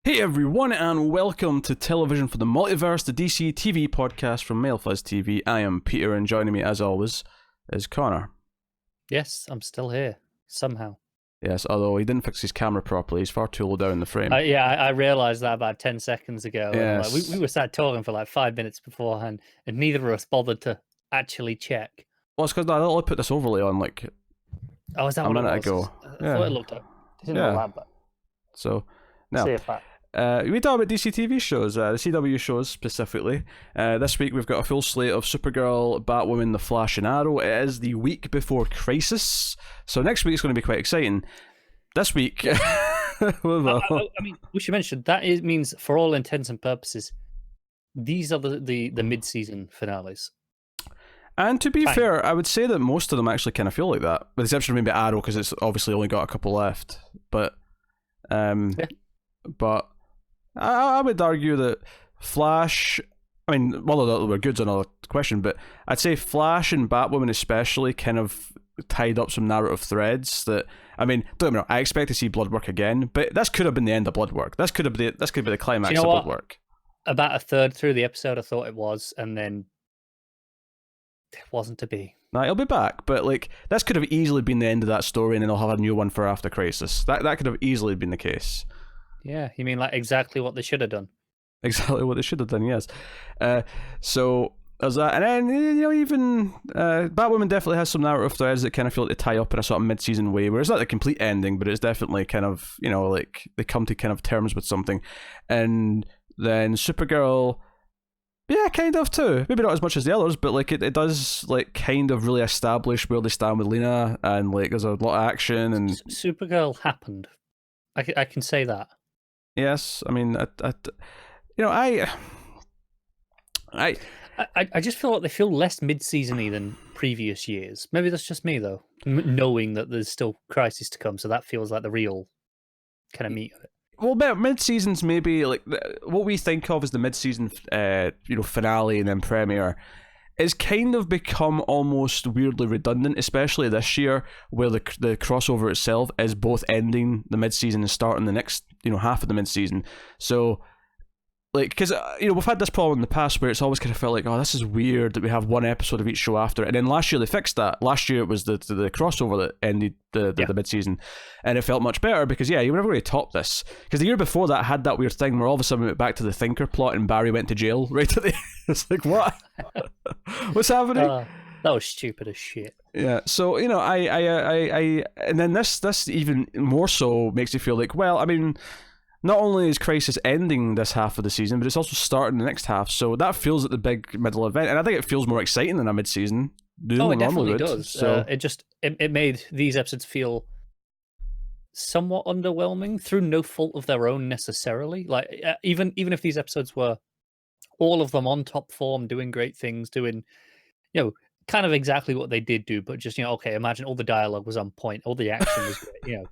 Hey everyone, and welcome to Television for the Multiverse, the DC TV podcast from MailFuzz TV. I am Peter, and joining me, as always, is Connor. Yes, I'm still here, somehow. Yes, although he didn't fix his camera properly, he's far too low down in the frame. I realised that about 10 seconds ago. Yes. And we were sat talking for like 5 minutes beforehand, and neither of us bothered to actually check. Well, it's because I only put this overlay on like Oh, is that a what minute it was? ago. I thought it looked up. It didn't look that bad. So, now. See if that... we talk about DC TV shows, the CW shows specifically. This week we've got a full slate of Supergirl, Batwoman, The Flash, and Arrow. It is the week before Crisis, so next week is going to be quite exciting. This week... I mean, we should mention, means, for all intents and purposes, these are the mid-season finales. And to be fair, I would say that most of them actually kind of feel like that, with the exception of maybe Arrow, because it's obviously only got a couple left. But... But I would argue that Flash, I mean, whether we're good's another question, but I'd say Flash and Batwoman especially kind of tied up some narrative threads that, I mean, don't get me wrong, I expect to see Bloodwork again, but this could have been the end of Bloodwork. This could be the climax of Bloodwork. About a third through the episode, I thought it was, and then it wasn't to be. Nah, it'll be back, but like this could have easily been the end of that story, and then they'll have a new one for after Crisis. That could have easily been the case. Yeah, you mean like exactly what they should have done? Exactly what they should have done, yes. So there's that, and then even Batwoman definitely has some narrative threads that kind of feel like they tie up in a sort of mid-season way, where it's not the complete ending, but it's definitely kind of like they come to kind of terms with something, and then Supergirl. Yeah, kind of too. Maybe not as much as the others, but like it does like kind of really establish where they stand with Lena, and like there's a lot of action and Supergirl happened. I can say that. Yes, I mean, I just feel like they feel less mid-seasony than previous years. Maybe that's just me though, knowing that there's still Crisis to come, so that feels like the real kind of meat of it. Well, mid-seasons maybe like what we think of as the mid-season, finale and then premiere, is kind of become almost weirdly redundant, especially this year, where the crossover itself is both ending the mid-season and starting the next half of the mid-season. So, like, because we've had this problem in the past where it's always kind of felt like, oh, this is weird that we have one episode of each show after it. And then last year they fixed that. Last year it was the crossover that ended the mid-season, and it felt much better because you were never going to top this. Because the year before that had that weird thing where all of a sudden we went back to the Thinker plot and Barry went to jail right at the it's like, what? What's happening? That was stupid as shit. Yeah, so I and then this even more so makes you feel like, well, I mean, not only is Crisis ending this half of the season, but it's also starting the next half. So that feels like the big middle event, and I think it feels more exciting than a mid-season. It definitely does. So it made these episodes feel somewhat underwhelming through no fault of their own necessarily. Like even if these episodes were all of them on top form, doing great things, doing kind of exactly what they did do, but just okay, imagine all the dialogue was on point, all the action was great.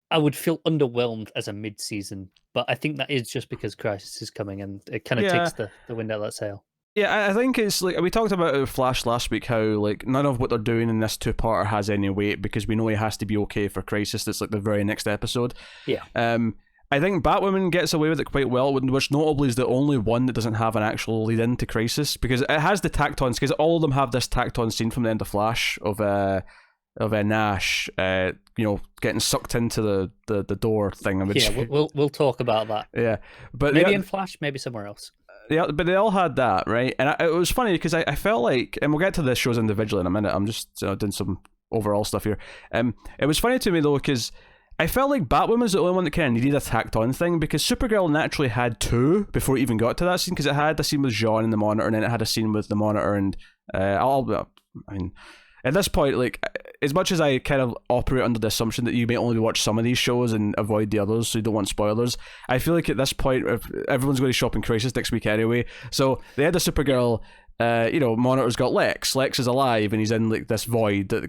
I would feel underwhelmed as a mid-season, but I think that is just because Crisis is coming and it kind of takes the wind out of that sail. Yeah, I think it's like we talked about Flash last week, how like none of what they're doing in this two-parter has any weight because we know he has to be okay for Crisis. That's like the very next episode. Yeah. I think Batwoman gets away with it quite well, which notably is the only one that doesn't have an actual lead into Crisis because it has the tacked-ons, because all of them have this tacked-on scene from the end of Flash of Nash, getting sucked into the door thing. We'll talk about that. Yeah, but maybe in Flash, maybe somewhere else. Yeah, but they all had that, right? And it was funny because I felt like, and we'll get to the shows individually in a minute. I'm just doing some overall stuff here. It was funny to me though because I felt like Batwoman was the only one that kind of needed a tacked on thing because Supergirl naturally had two before it even got to that scene because it had a scene with Jean and the Monitor, and then it had a scene with the Monitor and at this point, like, as much as I kind of operate under the assumption that you may only watch some of these shows and avoid the others so you don't want spoilers, I feel like at this point, everyone's going to shop in Crisis next week anyway. So they had the Supergirl, Monitor's got Lex. Lex is alive and he's in like this void that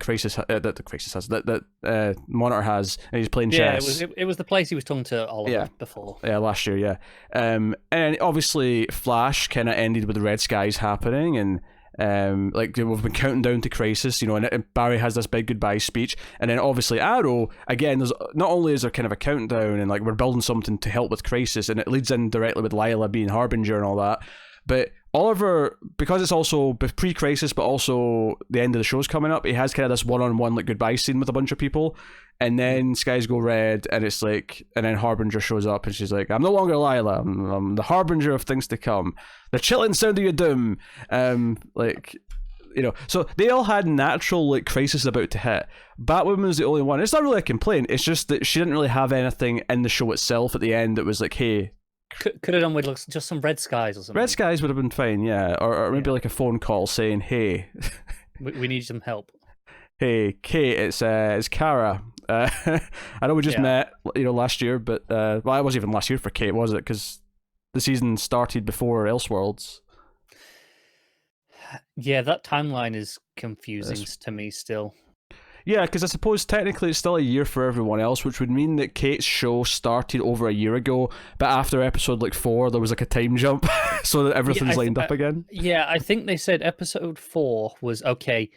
that Monitor has, and he's playing chess. Yeah, it was the place he was talking to Oliver before. Yeah, last year, yeah. And obviously Flash kind of ended with the red skies happening, and Like we've been counting down to Crisis, and Barry has this big goodbye speech, and then obviously Arrow again. There's not only is there kind of a countdown, and like we're building something to help with Crisis, and it leads in directly with Lila being Harbinger and all that, but Oliver, because it's also pre-Crisis, but also the end of the show's coming up, he has kind of this one-on-one like goodbye scene with a bunch of people, and then skies go red, and it's like, and then Harbinger shows up, and she's like, "I'm no longer Lila. I'm the Harbinger of things to come. The chilling sound of your doom." So they all had natural like crisis about to hit. Batwoman was the only one. It's not really a complaint. It's just that she didn't really have anything in the show itself at the end that was like, hey. Could have done with just some red skies or something. Red skies would have been fine, yeah. Or maybe like a phone call saying, "Hey, we need some help." Hey, Kate, it's Kara. I know we just met, last year, but well, it wasn't even last year for Kate, was it? Because the season started before Elseworlds. Yeah, that timeline is confusing to me still. Yeah, because I suppose technically it's still a year for everyone else, which would mean that Kate's show started over a year ago, but after episode 4, there was like a time jump, so that everything's lined up again. Yeah, I think they said episode 4 was okay.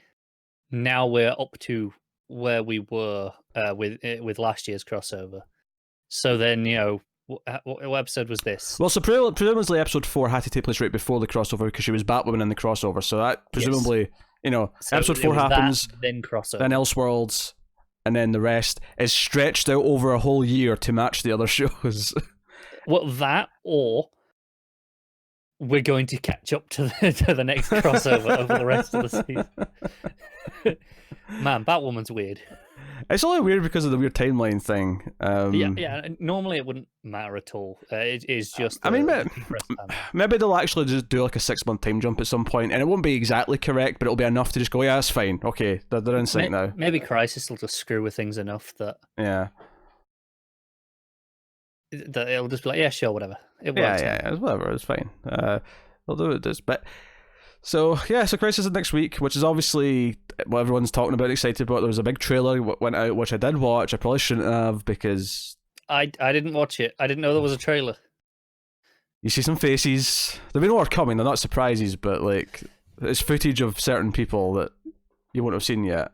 Now we're up to where we were with last year's crossover. So then, what episode was this? Well, so presumably episode 4 had to take place right before the crossover because she was Batwoman in the crossover. So that presumably, so episode 4 happens, then crossover, then Elseworlds, and then the rest is stretched out over a whole year to match the other shows. Well, that or we're going to catch up to the next crossover over the rest of the season. Man, Batwoman's weird. It's only weird because of the weird timeline thing. Yeah. Normally it wouldn't matter at all. It is just. Maybe they'll actually just do like a 6-month time jump at some point, and it won't be exactly correct, but it'll be enough to just go, yeah, that's fine. Okay, they're in sync now. Maybe Crisis will just screw with things enough that. Yeah. That it'll just be like, yeah, sure, whatever. It works. Yeah, whatever. It's fine. They'll do this, but. So Crisis is next week, which is obviously what everyone's talking about, excited about. There was a big trailer went out, which I did watch. I probably shouldn't have because I didn't watch it. I didn't know there was a trailer. You see some faces. There'll be more coming. They're not surprises, but like it's footage of certain people that you won't have seen yet.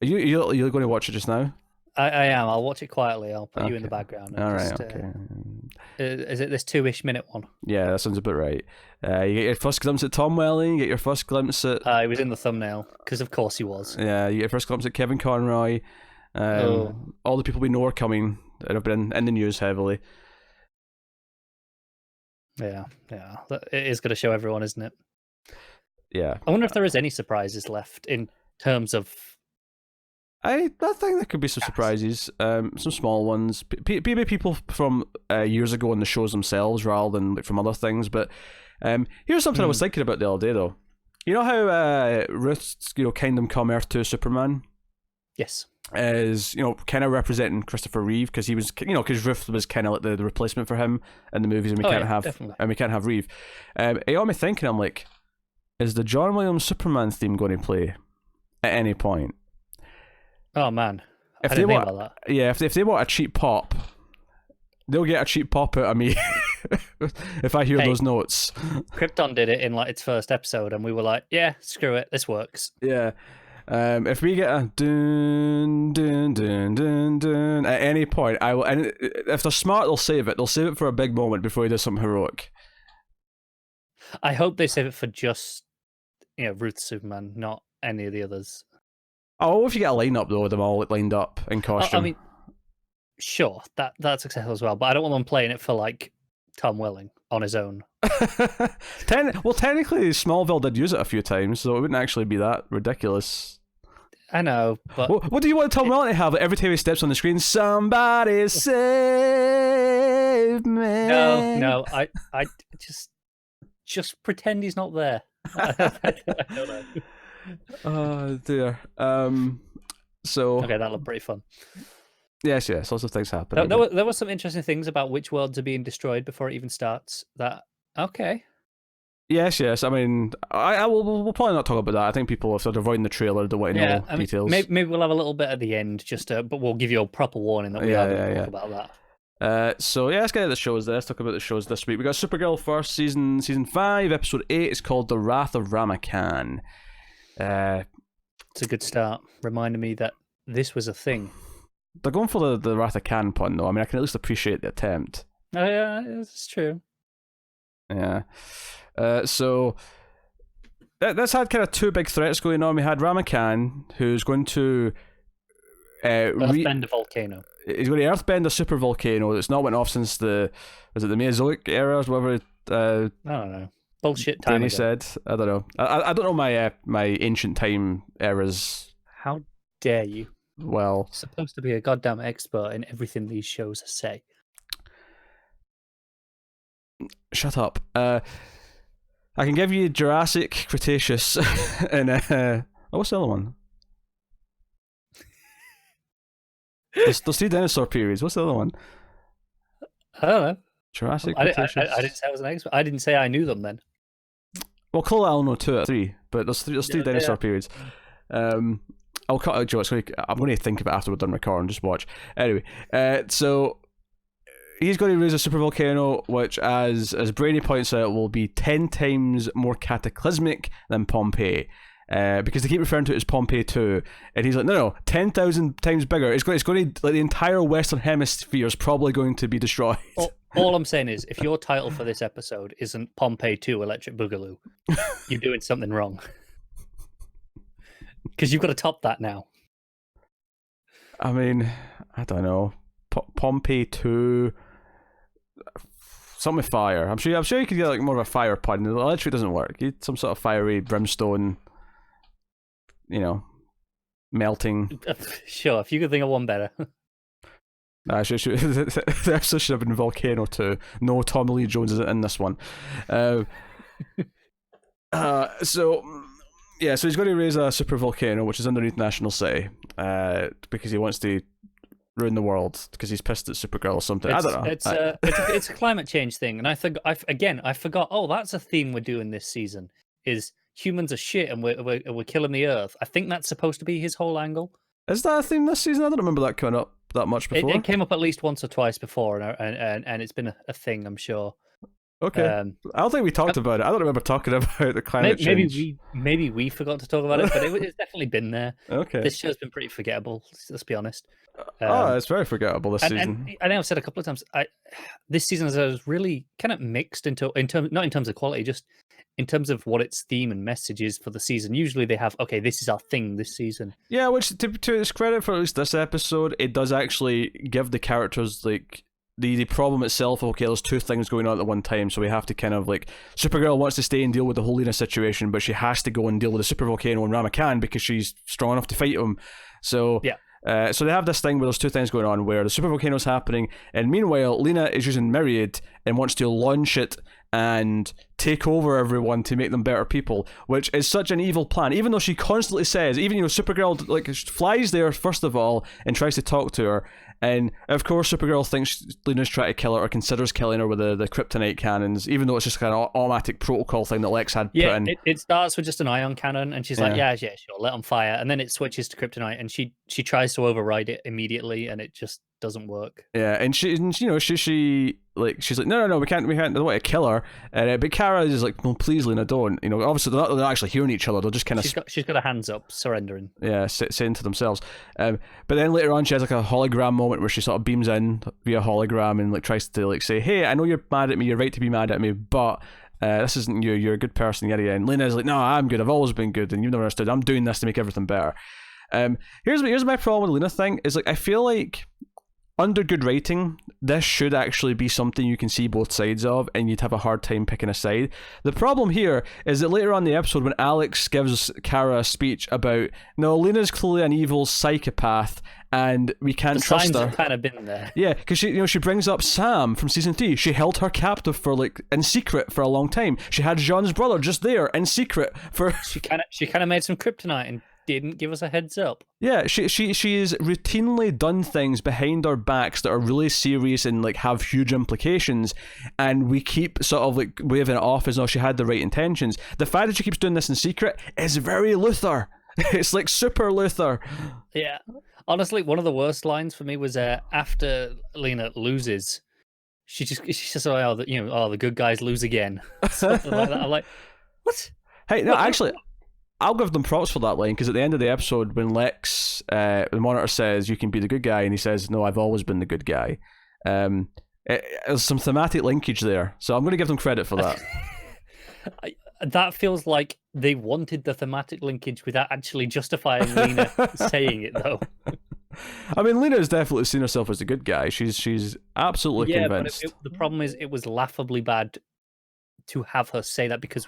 Are you going to watch it just now? I am. I'll watch it quietly. I'll put you in the background. All right. Okay. Is it this 2-ish minute one? Yeah, that sounds about right. You get your first glimpse at Tom Welling. You get your first glimpse at. He was in the thumbnail because, of course, he was. Yeah, you get your first glimpse at Kevin Conroy. All the people we know are coming and have been in the news heavily. Yeah. It is going to show everyone, isn't it? Yeah. I wonder if there is any surprises left in terms of. I think there could be some surprises, some small ones. Maybe people from years ago in the shows themselves rather than like, from other things. But here's something I was thinking about the other day, though. You know how Ruth's Kingdom Come Earth 2 Superman? Yes. Is kind of representing Christopher Reeve because he was because Ruth was kind of like the replacement for him in the movies, and we can't have Reeve. It got me thinking. I'm like, is the John Williams Superman theme going to play at any point? Oh man, if they want that. Yeah, if they want a cheap pop, they'll get a cheap pop out of me if I hear those notes. Krypton did it in like its first episode, and we were like, "Yeah, screw it, this works." Yeah, if we get a dun dun dun dun dun at any point, I will. And if they're smart, they'll save it. They'll save it for a big moment before he does something heroic. I hope they save it for just Ruth Superman, not any of the others. Oh, if you get a lineup though, with them all lined up in costume. I mean, sure, that's successful as well, but I don't want them playing it for like Tom Welling on his own. Technically, Smallville did use it a few times, so it wouldn't actually be that ridiculous. I know, but what do you want Tom Welling to have? Every time he steps on the screen, somebody save me. No, I just pretend he's not there. I don't know. Oh dear. So okay, that looked pretty fun. Yes, lots of things happen. There were some interesting things about which worlds are being destroyed before it even starts. Okay. Yes. I mean, we'll probably not talk about that. I think people, if they're avoiding the trailer, don't want to know details. Maybe we'll have a little bit at the end, but we'll give you a proper warning that we are going to talk about that. So yeah, let's get into the shows. Let's talk about the shows this week. We got Supergirl first, season 5, episode 8. It's called The Wrath of Rama. It's a good start. Reminded me that this was a thing. They're going for the Wrath of Khan pun, though. I mean, I can at least appreciate the attempt. Oh yeah, it's true. Yeah. So this had kind of two big threats going on. We had Rama Khan, who's going to earthbend a volcano. He's going to earthbend a super volcano that's not went off since the Mesozoic era or whatever. I don't know. Bullshit time. Danny said. I don't know. I don't know my ancient time eras. How dare you? Well, you're supposed to be a goddamn expert in everything these shows say. Shut up. I can give you Jurassic, Cretaceous, and what's the other one? There's 3 dinosaur periods. What's the other one? I don't know. Jurassic, Cretaceous. I didn't say I was an expert. I didn't say I knew them then. Well, clearly I'll know 2 out of 3, but there's three dinosaur periods. I'll cut out Joe. I'm going to think about it after we're done recording. Just watch. Anyway, so he's going to raise a super volcano, which, as Brady points out, will be 10 times more cataclysmic than Pompeii. Because they keep referring to it as Pompeii 2, and he's like, no, 10,000 times bigger. It's going to, like, the entire Western Hemisphere is probably going to be destroyed. All I'm saying is, if your title for this episode isn't Pompeii 2 Electric Boogaloo, you're doing something wrong. Because you've got to top that now. I mean, I don't know. Pompeii 2... Something with fire. I'm sure you could get like more of a fire pun. The electric doesn't work. You need some sort of fiery brimstone, melting. Sure, if you could think of one better. The episode should have been Volcano 2. No, Tommy Lee Jones isn't in this one. So he's going to raise a super volcano, which is underneath National City, because he wants to ruin the world because he's pissed at Supergirl or something. I don't know. It's a climate change thing, and I forgot. Oh, that's a theme we're doing this season. Is humans are shit and we're killing the Earth. I think that's supposed to be his whole angle. Is that a theme this season? I don't remember that coming up that much before. It came up at least once or twice before, and it's been a thing, I'm sure. Okay. I don't think we talked about it. I don't remember talking about the climate change. Maybe we forgot to talk about it, but it's definitely been there. Okay. This show's been pretty forgettable. Let's be honest. It's very forgettable this season. And I know I've said a couple of times. This season was really kind of mixed not in terms of quality, just in terms of what its theme and message is for the season. Usually they have, okay, this is our thing this season. Yeah, which to its credit for at least this episode, it does actually give the characters like the problem itself. Okay, there's 2 things going on at one time, so we have to kind of like, Supergirl wants to stay and deal with the whole Lena situation, but she has to go and deal with the super volcano and Rama Khan because she's strong enough to fight him. So yeah. So they have this thing where there's 2 things going on, where the super volcano is happening, and meanwhile Lena is using Myriad and wants to launch it and take over everyone to make them better people, which is such an evil plan. Even though she constantly says, Supergirl like flies there first of all and tries to talk to her, and of course Supergirl thinks Lena's trying to kill her or considers killing her with the kryptonite cannons, even though it's just kind of automatic protocol thing that Lex had put in. It starts with just an ion cannon, and she's like, yeah, sure, let them fire, and then it switches to kryptonite, and she tries to override it immediately, and it just doesn't work. Yeah, and she's like, no, we can't, I don't want to kill her. But Kara is like, no, please, Lena, don't. Obviously they're not actually hearing each other. They're just kind of. She's got her hands up, surrendering. Yeah, saying to themselves. But then later on, she has like a hologram moment where she sort of beams in via hologram and like tries to like say, hey, I know you're mad at me. You're right to be mad at me, but this isn't you. You're a good person. Yada yada. And Lena's like, no, I'm good. I've always been good, and you've never understood. I'm doing this to make everything better. Here's my problem with the Lena thing is like, I feel like, under good writing, this should actually be something you can see both sides of, and you'd have a hard time picking a side. The problem here is that later on in the episode, when Alex gives Kara a speech about, no, Lena's clearly an evil psychopath, and we can't trust her. The signs have kind of been there. Yeah, because she brings up Sam from season 3. She held her captive in secret for a long time. She had Jean's brother just there in secret for. She kind of made some kryptonite and didn't give us a heads up. Yeah, she has routinely done things behind our backs that are really serious and like have huge implications, and we keep sort of like waving it off as though she had the right intentions. The fact that she keeps doing this in secret is very Luthor. It's like super Luthor. Yeah, Honestly, one of the worst lines for me was after Lena loses. She says, "Oh, the good guys lose again," something like that. I'm like, what? Hey, no, actually, I'll give them props for that line, because at the end of the episode, when Lex, the Monitor says, "You can be the good guy," and he says, "No, I've always been the good guy." There's some thematic linkage there, so I'm going to give them credit for that. That feels like they wanted the thematic linkage without actually justifying Lena saying it, though. I mean, Lena has definitely seen herself as a good guy. She's absolutely convinced. But the problem is, it was laughably bad to have her say that, because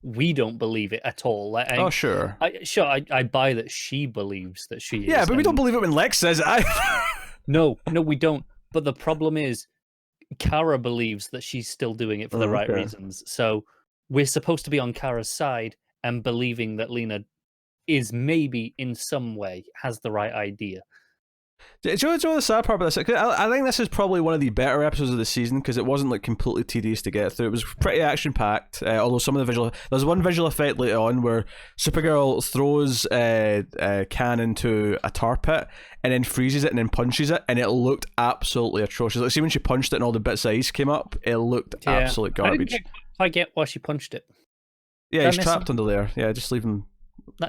we don't believe it at all. Oh, sure. I buy that she believes that she is. Yeah, but we don't believe it when Lex says it. No, we don't. But the problem is, Kara believes that she's still doing it for the right reasons. So we're supposed to be on Kara's side and believing that Lena is maybe in some way has the right idea. Do you know the sad part about this? I think this is probably one of the better episodes of the season, because it wasn't like completely tedious to get through. It was pretty action packed. Although some of the there's one visual effect later on where Supergirl throws Can into a tar pit and then freezes it and then punches it, and it looked absolutely atrocious. Like, see, when she punched it and all the bits of ice came up, it looked absolute garbage. I get why she punched it. Yeah, he's trapped under there. Yeah, just leave him.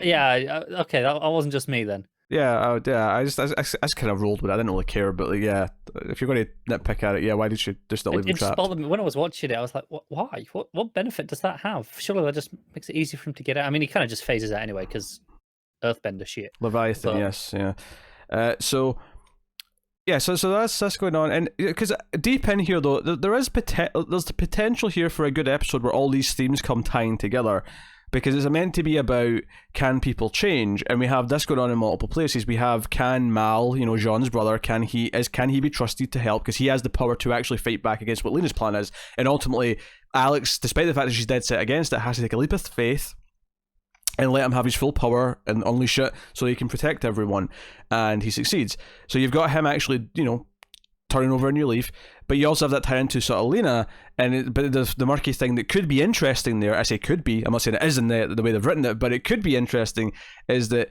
Yeah, okay, that wasn't just me then. Yeah, I just kind of rolled with it. I didn't really care, but like, yeah, if you're going to nitpick at it, yeah, why did you just not leave him trapped? It just bothered me when I was watching it. I was like, why? What benefit does that have? Surely that just makes it easy for him to get out. I mean, he kind of just phases out anyway because Earthbender shit. Leviathan, yes, yeah. So that's going on, and because deep in here though, there's the potential here for a good episode where all these themes come tying together. Because it's meant to be about, can people change? And we have this going on in multiple places. We have, can Mal, Jean's brother, can he be trusted to help? Because he has the power to actually fight back against what Lena's plan is. And ultimately, Alex, despite the fact that she's dead set against it, has to take a leap of faith and let him have his full power and unleash it so he can protect everyone. And he succeeds. So you've got him actually, turning over a new leaf, but you also have that tie into sort of Lena, but the murky thing that could be interesting there, I say could be, I'm not saying it is in the way they've written it, but it could be interesting, is that,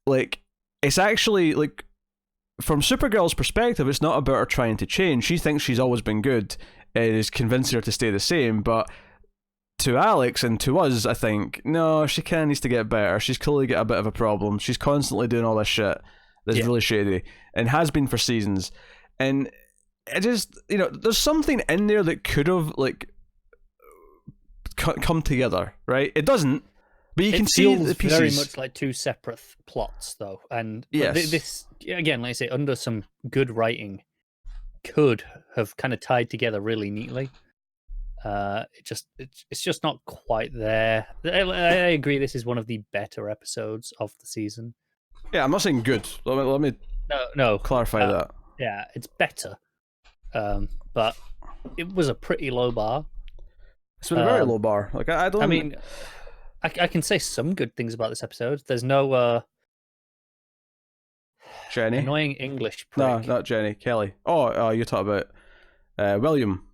like, it's actually, like, from Supergirl's perspective, it's not about her trying to change. She thinks she's always been good, and is convincing her to stay the same, but to Alex and to us, I think, no, she kind of needs to get better. She's clearly got a bit of a problem. She's constantly doing all this shit that's really shady, and has been for seasons. And it just, there's something in there that could have, like, come together, right? It doesn't, but you can see the pieces. Very much like two separate plots, though. And this, again, like I say, under some good writing, could have kind of tied together really neatly. It's just not quite there. I agree, this is one of the better episodes of the season. Yeah, I'm not saying good. Let me clarify that. Yeah, it's better, but it was a pretty low bar. It's been a very low bar. Like I don't. I mean, I can say some good things about this episode. There's no Jenny, annoying English prick. No, not Jenny. Kelly. Oh, you're talking about William.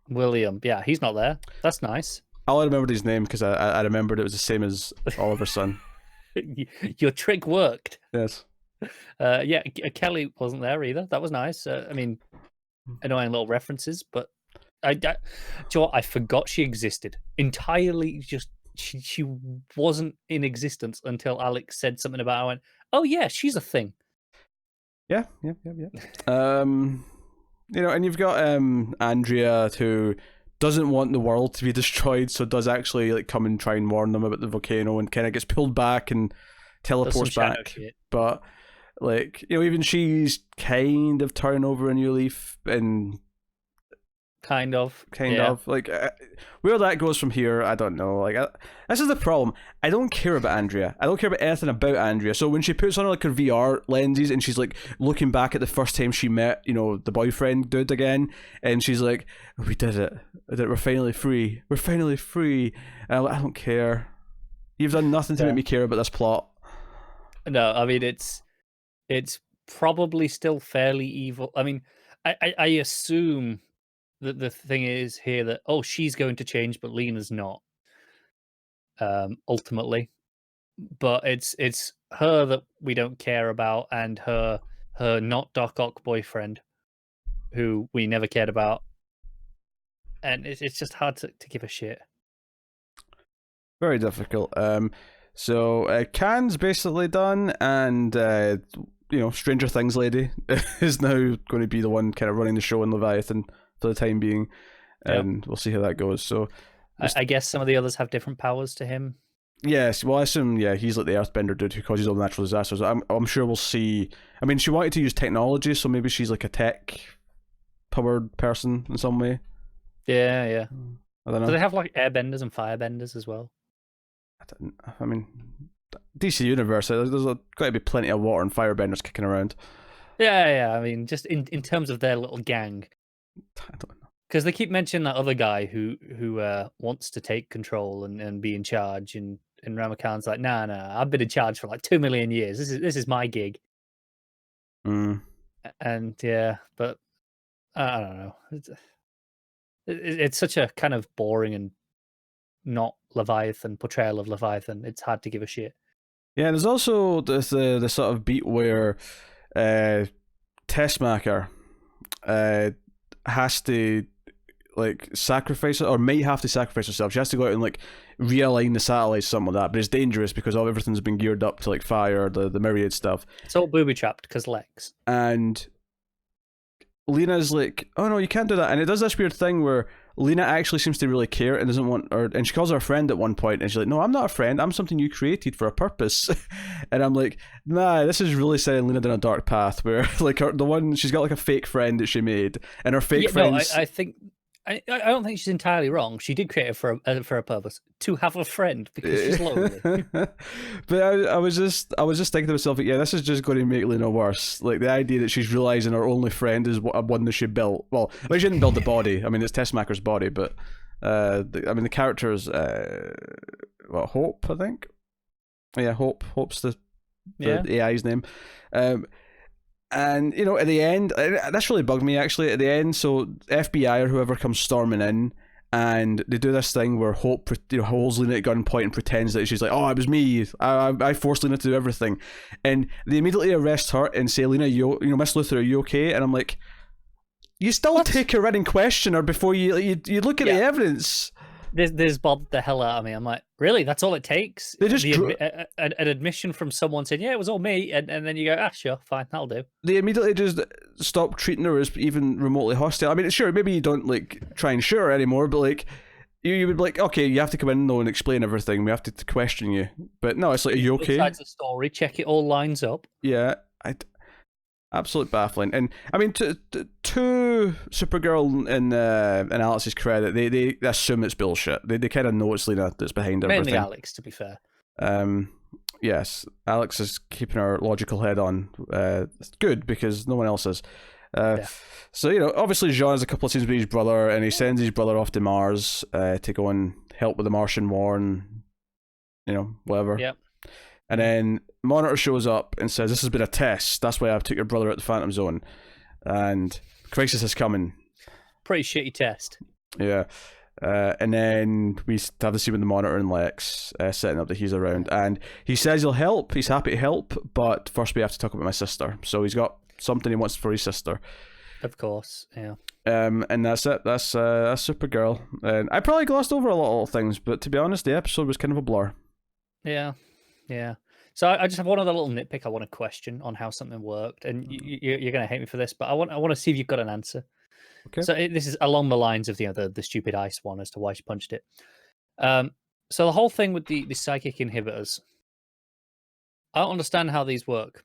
William, yeah, he's not there. That's nice. I remembered his name because I remembered it was the same as Oliver's son. Your trick worked. Yes. Kelly wasn't there either. That was nice. I mean, annoying little references, but do you know what? I forgot she existed entirely. Just she wasn't in existence until Alex said something about her. I went, oh yeah, she's a thing. Yeah. And you've got Andrea, who doesn't want the world to be destroyed, so does actually like come and try and warn them about the volcano, and kind of gets pulled back and teleports back. But like, even she's kind of turning over a new leaf, and kind of like where that goes from here, I don't know. Like, this is the problem. I don't care about Andrea. I don't care about anything about Andrea. So when she puts on like her VR lenses and she's like looking back at the first time she met, the boyfriend dude again, and she's like, we did it. We're finally free. We're finally free. And I don't care. You've done nothing to make me care about this plot. No, I mean, it's probably still fairly evil. I mean, I assume that the thing is here that, she's going to change, but Lena's not, ultimately. but it's her that we don't care about, and her not Doc Ock boyfriend, who we never cared about, and it's just hard to give a shit. Very difficult. So Can's basically done, and Stranger Things lady is now going to be the one kind of running the show in Leviathan for the time being, and we'll see how that goes. So I guess some of the others have different powers to him. Yes, well, I assume he's like the Earthbender dude who causes all the natural disasters. I'm sure we'll see. I mean, she wanted to use technology, so maybe she's like a tech powered person in some way. Yeah. I don't know. Do they have like airbenders and firebenders as well? I mean, DC Universe. There's got to be plenty of water and firebenders kicking around. Yeah. I mean, just in terms of their little gang. I don't know. Because they keep mentioning that other guy who wants to take control and be in charge, and Rama Khan's like, nah, I've been in charge for like 2 million years. This is my gig. And yeah, but I don't know. It's such a kind of boring and not Leviathan portrayal of Leviathan. It's hard to give a shit. Yeah, there's also the sort of beat where Tessmacher has to like sacrifice or might have to sacrifice herself. She has to go out and like realign the satellites, something like that. But it's dangerous because everything's been geared up to like fire the myriad stuff. It's all booby trapped because Lex. And Lena's like, oh no, you can't do that. And it does this weird thing where Lena actually seems to really care and doesn't want her, and she calls her a friend at one point, and she's like, no, I'm not a friend, I'm something you created for a purpose. And I'm like, nah, this is really sending Lena down a dark path where like she's got like a fake friend that she made, and her fake friends. No, I think I don't think she's entirely wrong. She did create it for a purpose, to have a friend because she's lonely. But I was just thinking to myself, yeah, this is just going to make Lena worse. Like the idea that she's realizing her only friend is one that she built. Well, she didn't build the body. I mean, it's Tessmacher's body, but the characters, Hope, I think. Yeah, Hope's the AI's name. And, at the end, this really bugged me, actually, at the end. So FBI or whoever comes storming in, and they do this thing where Hope holds Lena at gunpoint and pretends that she's like, oh, it was me. I forced Lena to do everything. And they immediately arrest her and say, Lena, Miss Luthor, are you okay? And I'm like, you still take her in and question her before you look at the evidence. This bothered the hell out of me. I'm like, really? That's all it takes? They just an admission from someone saying, yeah, it was all me, and then you go, sure, fine, that'll do. They immediately just stop treating her as even remotely hostile. I mean, sure, maybe you don't like try and shoot her anymore, but like you would be like, okay, you have to come in though and explain everything. We have to question you. But no, it's like, are you okay? Besides the story, check it all lines up. Yeah, absolutely baffling. And I mean, to Supergirl and Alex's credit, they assume it's bullshit. They kind of know it's Lena that's behind everything. Mainly Alex, to be fair. Yes, Alex is keeping her logical head on. It's good because no one else is. So obviously Jean has a couple of scenes with his brother, and he sends his brother off to Mars to go and help with the Martian war and whatever. Yep. And then Monitor shows up and says, this has been a test. That's why I took your brother at the Phantom Zone. And crisis is coming. Pretty shitty test. Yeah. And then we have the scene with the Monitor and Lex setting up that he's around. And he says he'll help. He's happy to help. But first we have to talk about my sister. So he's got something he wants for his sister. Of course, yeah. And that's it. That's Supergirl. And I probably glossed over a lot of things, but to be honest, the episode was kind of a blur. Yeah. So I just have one other little nitpick I want to question on how something worked, and you're going to hate me for this, but I want to see if you've got an answer. Okay. So this is along the lines of the stupid ice one as to why she punched it. So the whole thing with the psychic inhibitors, I don't understand how these work,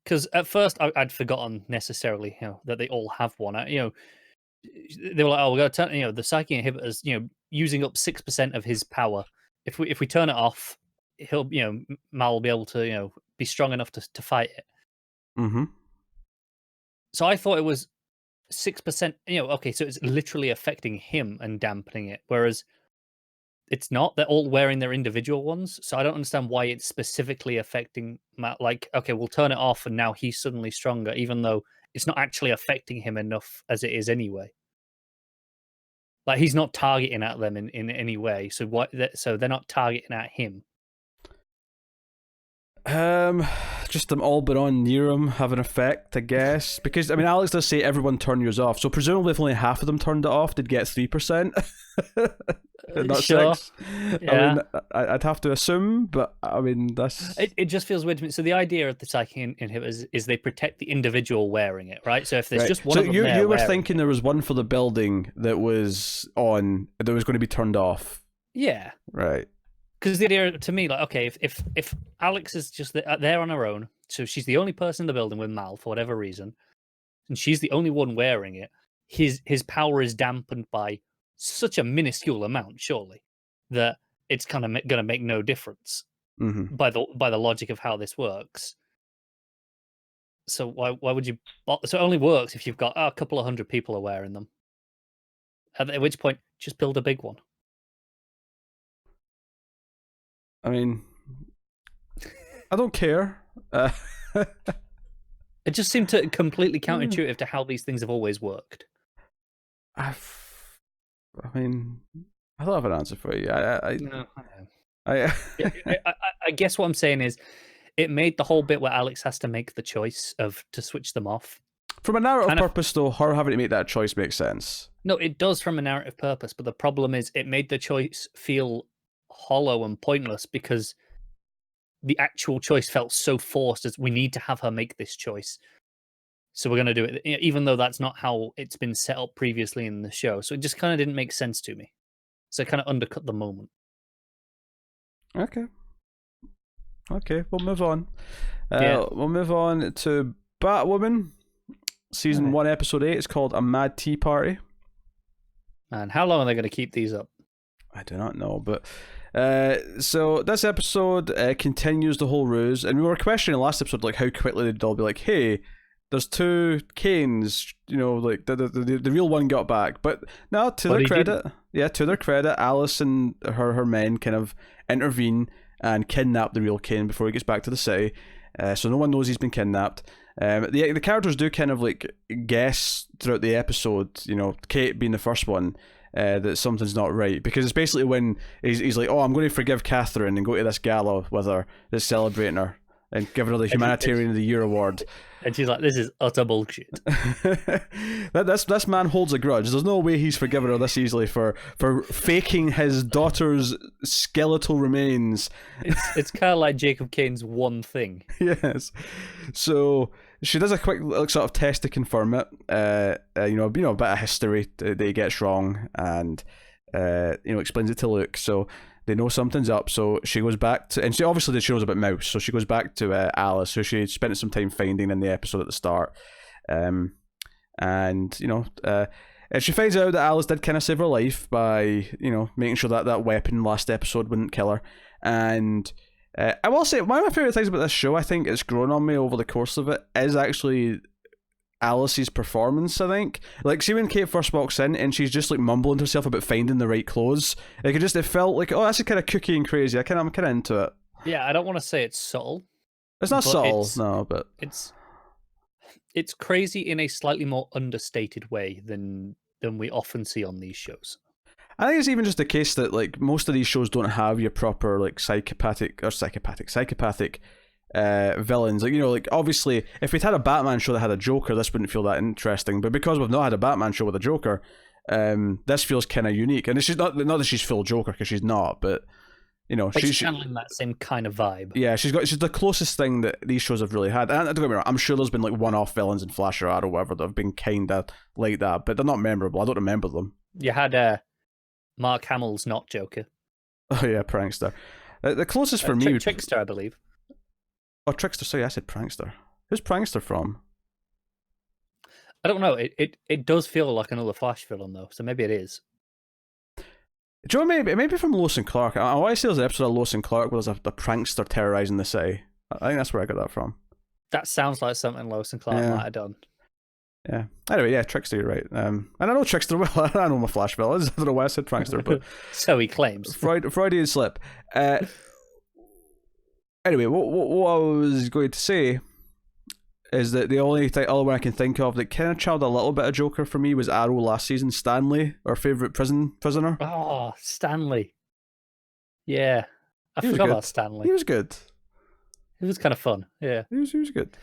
because at first I'd forgotten necessarily that they all have one. They were like, oh, we're going to turn the psychic inhibitors using up 6% of his power. If we turn it off, he'll Mal will be able to be strong enough to fight it. Mm-hmm. So I thought it was 6%. Okay, so it's literally affecting him and dampening it, whereas it's not. They're all wearing their individual ones, so I don't understand why it's specifically affecting Mal. Like, okay, we'll turn it off, and now he's suddenly stronger, even though it's not actually affecting him enough as it is anyway. Like, he's not targeting at them in any way. So so they're not targeting at him. Just them all but on near him have an effect, I guess. Because I mean, Alex does say everyone turn yours off, so presumably if only half of them turned it off, they'd get 3%. Not sure. 6. Yeah. I mean, I'd have to assume, but I mean, that's it just feels weird to me. So the idea of the psychic inhibitors is they protect the individual wearing it, right? So if there's just one of them you were thinking there was one for the building that was on that was going to be turned off. Yeah. Right. Because the idea to me, like, okay, if Alex is just there on her own, so she's the only person in the building with Mal for whatever reason, and she's the only one wearing it, his power is dampened by such a minuscule amount, surely, that it's kind of going to make no difference by the logic of how this works. So why would you? So it only works if you've got a couple of hundred people are wearing them. At which point, just build a big one. I mean, I don't care. It just seemed to completely counterintuitive to how these things have always worked. I mean, I don't have an answer for you. I guess what I'm saying is, it made the whole bit where Alex has to make the choice to switch them off. From a narrative purpose, though, her having to make that choice makes sense. No, it does from a narrative purpose, but the problem is it made the choice feel hollow and pointless because the actual choice felt so forced as we need to have her make this choice. So we're going to do it, even though that's not how it's been set up previously in the show. So it just kind of didn't make sense to me. So it kind of undercut the moment. Okay, we'll move on. We'll move on to Batwoman, season 1, episode 8. It's called A Mad Tea Party. And how long are they going to keep these up? I do not know, but so this episode continues the whole ruse, and we were questioning last episode like how quickly they'd all be like, hey, there's 2 Kanes, you know, like the real one got back. But no, to their credit, Alice and her men kind of intervene and kidnap the real Kane before he gets back to the city. So no one knows he's been kidnapped. The characters do kind of like guess throughout the episode, you know, Kate being the first one, that something's not right, because it's basically when he's like, oh, I'm going to forgive Catherine and go to this gala with her that's celebrating her and give her the Humanitarian of the Year award. And she's like, this is utter bullshit. This man holds a grudge. There's no way he's forgiven her this easily for faking his daughter's skeletal remains. It's kind of like Jacob Kane's one thing. Yes. So she does a quick sort of test to confirm it. You know, a bit of history that he gets wrong, and explains it to Luke. So they know something's up. So she goes back to, and she obviously knows about Mouse. So she goes back to Alice, who she spent some time finding in the episode at the start. And she finds out that Alice did kind of save her life by making sure that weapon last episode wouldn't kill her. And I will say, one of my favorite things about this show, I think it's grown on me over the course of it, is actually Alice's performance. I think, like, see when Kate first walks in and she's just like mumbling to herself about finding the right clothes, it felt like, oh, that's kind of kooky and crazy. I'm kind of into it. Yeah, I don't want to say it's subtle. It's not subtle, no, but it's crazy in a slightly more understated way than we often see on these shows. I think it's even just the case that like most of these shows don't have your proper like psychopathic villains. Like, like obviously if we'd had a Batman show that had a Joker, this wouldn't feel that interesting. But because we've not had a Batman show with a Joker, this feels kind of unique. And it's not that she's full Joker, because she's not, but she's channeling that same kind of vibe. Yeah, she's the closest thing that these shows have really had. And don't get me wrong, I'm sure there's been like one-off villains in Flash or Arrow or whatever that have been kind of like that, but they're not memorable. I don't remember them. You had Mark Hamill's not Joker. Oh yeah, Prankster. The closest for me... Trickster, I believe. Oh, Trickster. Sorry, I said Prankster. Who's Prankster from? I don't know. It does feel like another Flash villain, though, so maybe it is. Do you know, maybe from Lois and Clark. I want to say there's an episode of Lois and Clark where there's a prankster terrorising the city. I think that's where I got that from. That sounds like something Lois and Clark might have done. Yeah. Anyway, yeah, Trickster, you're right. And I know Trickster well. I know my Flash villains. I don't know why I said Prankster, but so he claims. Freudian slip. Anyway, what I was going to say is that the other one I can think of that kind of chilled a little bit of Joker for me was Arrow last season. Stanley, our favourite prisoner. Oh, Stanley. Yeah. I forgot about Stanley. He was good. It was kind of fun. Yeah, he was good.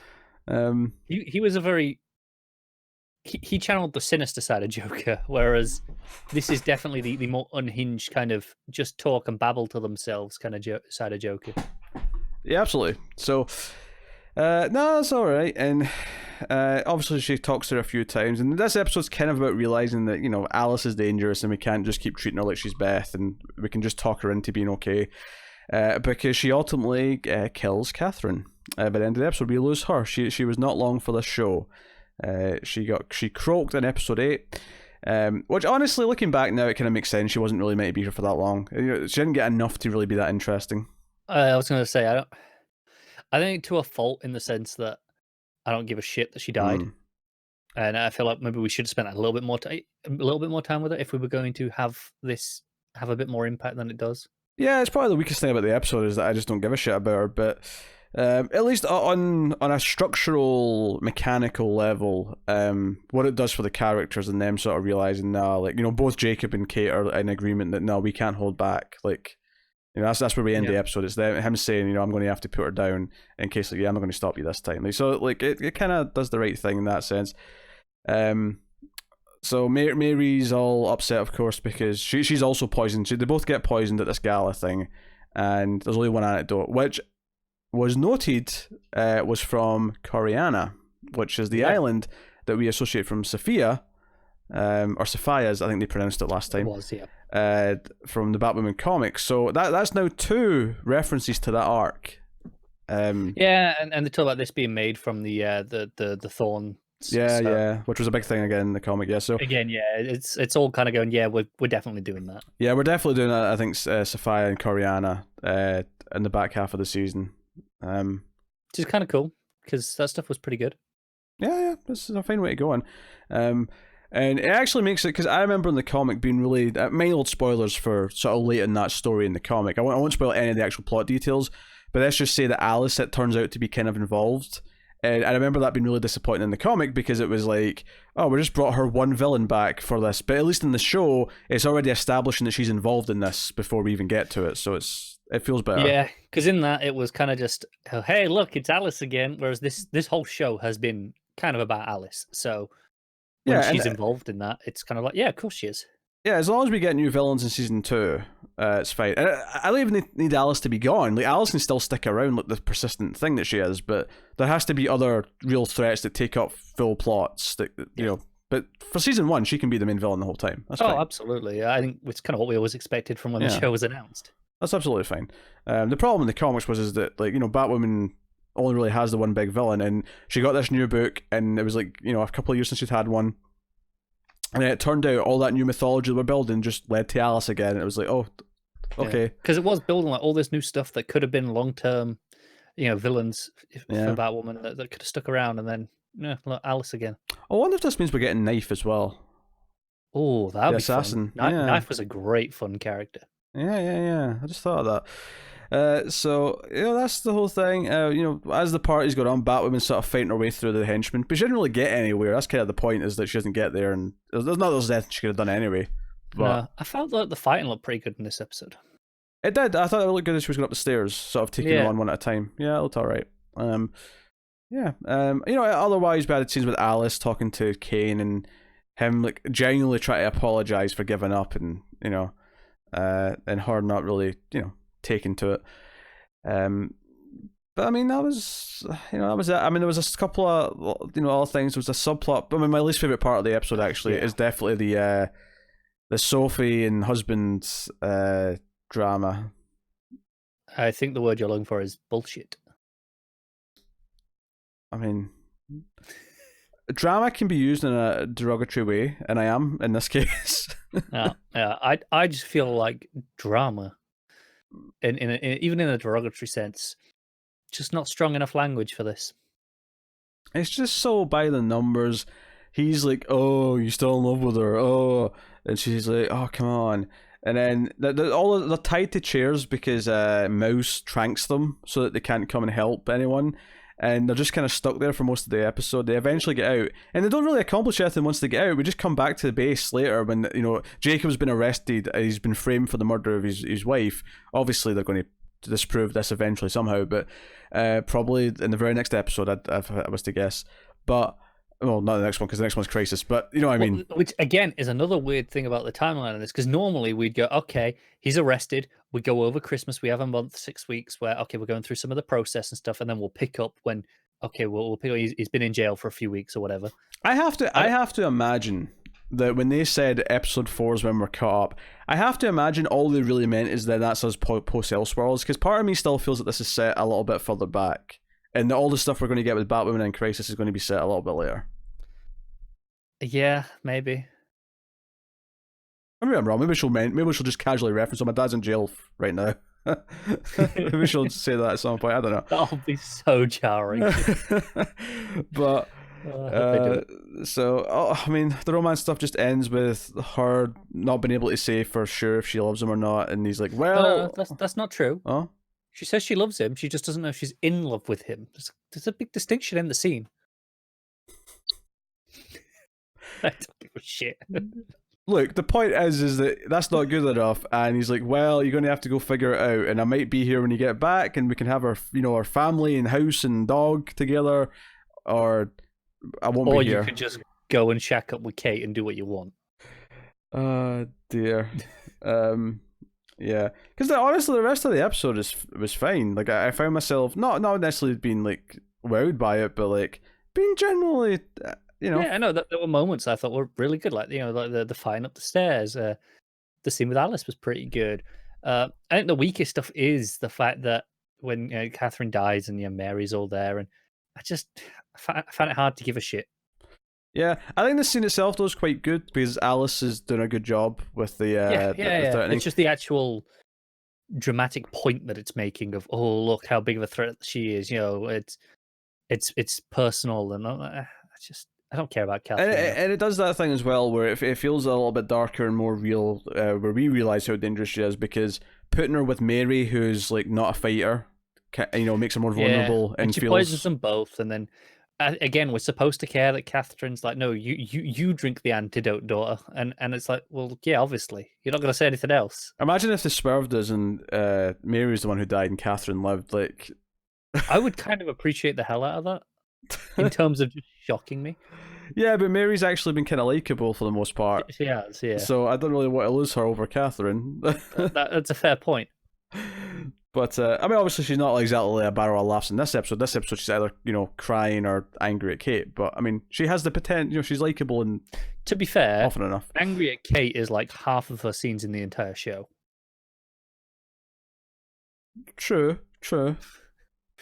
He was a very he channeled the sinister side of Joker, whereas this is definitely the more unhinged kind of just talk and babble to themselves kind of side of Joker. Yeah, absolutely. So, no, it's all right. And obviously, she talks to her a few times. And this episode's kind of about realizing that, you know, Alice is dangerous and we can't just keep treating her like she's Beth and we can just talk her into being okay. Because she ultimately kills Catherine. By the end of the episode, we lose her. She was not long for this show. She croaked in episode 8. Which honestly, looking back now, it kind of makes sense. She wasn't really meant to be here for that long. You know, she didn't get enough to really be that interesting. I was going to say I think to a fault in the sense that I don't give a shit that she died, and I feel like maybe we should have spent a little bit more time with it if we were going to have this have a bit more impact than it does. Yeah, it's probably the weakest thing about the episode is that I just don't give a shit about her. But at least on a structural, mechanical level, what it does for the characters and them sort of realizing now, like, you know, both Jacob and Kate are in agreement that no, we can't hold back. Like, you know, that's where we end the episode. It's him saying, you know, I'm going to have to put her down in case, like, yeah, I'm not going to stop you this time. Like, so, like, it kind of does the right thing in that sense. So Mary's all upset, of course, because she's also poisoned. They both get poisoned at this gala thing, and there's only one anecdote, which was noted was from Coriana, which is the island that we associate from Sophia, or Sophia's, I think they pronounced it last time. It was, yeah. From the Batwoman comics. So that's now 2 references to that arc. Yeah, and they talk about this being made from the Thorn. Yeah, which was a big thing again in the comic. Yeah, so again, yeah, it's all kind of going. Yeah, we're definitely doing that. Yeah, we're definitely doing that. I think Sophia and Coriana in the back half of the season, which is kind of cool because that stuff was pretty good. Yeah, this is a fine way to go on. And it actually makes it, because I remember in the comic being really mild spoilers for sort of late in that story in the comic. I won't spoil any of the actual plot details, but let's just say that Alice, it turns out to be kind of involved. And I remember that being really disappointing in the comic because it was like, oh, we just brought her one villain back for this. But at least in the show, it's already establishing that she's involved in this before we even get to it. So it feels better. Yeah, because in that, it was kind of just, oh, hey, look, it's Alice again. Whereas this whole show has been kind of about Alice. So when she's involved in that, it's kind of like, yeah, of course she is. Yeah, as long as we get new villains in season 2, it's fine. And I don't even need Alice to be gone. Like, Alice can still stick around, like the persistent thing that she is, but there has to be other real threats that take up full plots. That you know, but for season 1, she can be the main villain the whole time. That's fine. Absolutely. I think it's kind of what we always expected from when the show was announced. That's absolutely fine. The problem in the comics is that, like, you know, Batwoman only really has the one big villain, and she got this new book, and it was like, you know, a couple of years since she'd had one. And it turned out all that new mythology that we're building just led to Alice again. And it was like, oh, okay. Because it was building like all this new stuff that could have been long-term, you know, villains for Batwoman that could have stuck around. And then, look, Alice again. I wonder if this means we're getting Knife as well. Oh, that would be assassin. Fun. Knife was a great fun character. Yeah. I just thought of that. So, you know, that's the whole thing. You know, as the party's going on, Batwoman's sort of fighting her way through the henchmen, but she didn't really get anywhere. That's kind of the point, is that she doesn't get there, and there's not those deaths she could have done anyway. But no, I felt like the fighting looked pretty good in this episode. It did. I thought it looked good as she was going up the stairs, sort of taking them on one at a time. Yeah, it looked alright. You know, otherwise we had scenes with Alice talking to Kane and him like genuinely trying to apologize for giving up, and you know, and her not really, you know, taken to it. But I mean, that was it. I mean, there was a couple of, you know, other things. There was a subplot. I mean, my least favorite part of the episode actually is definitely the Sophie and husband drama. I think the word you're looking for is bullshit. I mean, drama can be used in a derogatory way, and I am in this case. I just feel like drama, even in a derogatory sense, just not strong enough language for this. It's just so by the numbers. He's like, "Oh, you still in love with her?" Oh, and she's like, "Oh, come on." And then they're tied to chairs because Mouse tranks them so that they can't come and help anyone. And they're just kind of stuck there for most of the episode. They eventually get out, and they don't really accomplish anything once they get out. We just come back to the base later when, you know, Jacob's been arrested. He's been framed for the murder of his wife. Obviously, they're going to disprove this eventually somehow, but probably in the very next episode, if I was to guess. But well, not the next one because the next one's Crisis. But you know what I mean. Which again is another weird thing about the timeline of this, because normally we'd go, okay, he's arrested. We go over Christmas. We have a month, 6 weeks where okay, we're going through some of the process and stuff, and then we'll pick up when okay, we'll pick up. He's been in jail for a few weeks or whatever. I have to imagine that when they said episode 4 is when we're caught up, I have to imagine all they really meant is that that's us post Elseworlds, because part of me still feels that this is set a little bit further back, and all the stuff we're going to get with Batwoman and Crisis is going to be set a little bit later. Yeah, maybe. Maybe I'm wrong. Maybe she'll just casually reference, "Oh, my dad's in jail right now." Maybe she'll say that at some point. I don't know. That'll be so jarring. But I mean, the romance stuff just ends with her not being able to say for sure if she loves him or not, and he's like, "Well, no, that's not true." Oh, she says she loves him. She just doesn't know if she's in love with him. There's a big distinction in the scene. I don't give a shit. Look, the point is that that's not good enough, and he's like, "Well, you're going to have to go figure it out, and I might be here when you get back, and we can have our family and house and dog together, or I won't be here." Or you could just go and shack up with Kate and do what you want. Dear. Yeah, because honestly, the rest of the episode was fine. Like I found myself not necessarily being like wowed by it, but like being generally. Yeah, I know that there were moments I thought were really good, like like the fight up the stairs. The scene with Alice was pretty good. I think the weakest stuff is the fact that when Catherine dies and Mary's all there, and I found it hard to give a shit. Yeah, I think the scene itself though is quite good because Alice is doing a good job with the It's just the actual dramatic point that it's making of look how big of a threat she is. It's personal, and I don't care about Catherine. And it does that thing as well where it feels a little bit darker and more real, where we realise how dangerous she is, because putting her with Mary, who's like not a fighter, makes her more vulnerable. And she poisons them both, and then again we're supposed to care that Catherine's like, no, you drink the antidote, daughter, and it's like, well, yeah, obviously you're not going to say anything else. Imagine if the swerved us and Mary's the one who died and Catherine lived. Like, I would kind of appreciate the hell out of that. In terms of just shocking me. Yeah, but Mary's actually been kind of likeable for the most part. She has, yeah. So I don't really want to lose her over Catherine. That's a fair point. But, I mean, obviously she's not exactly a barrel of laughs in this episode. This episode she's either, crying or angry at Kate. But, I mean, she has the potential, she's likeable and... To be fair, often enough. Angry at Kate is like half of her scenes in the entire show. True.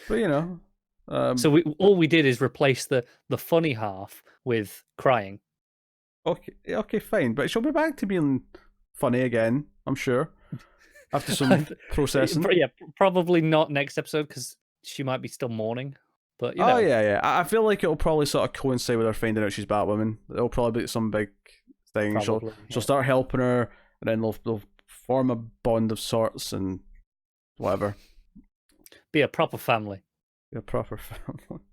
But, so all we did is replace the funny half with crying. Okay, fine. But she'll be back to being funny again, I'm sure. After some processing. Yeah, probably not next episode because she might be still mourning. But Oh, yeah. I feel like it'll probably sort of coincide with her finding out she's Batwoman. It'll probably be some big thing. She'll start helping her, and then they'll form a bond of sorts and whatever. Be a proper family. Be a proper family.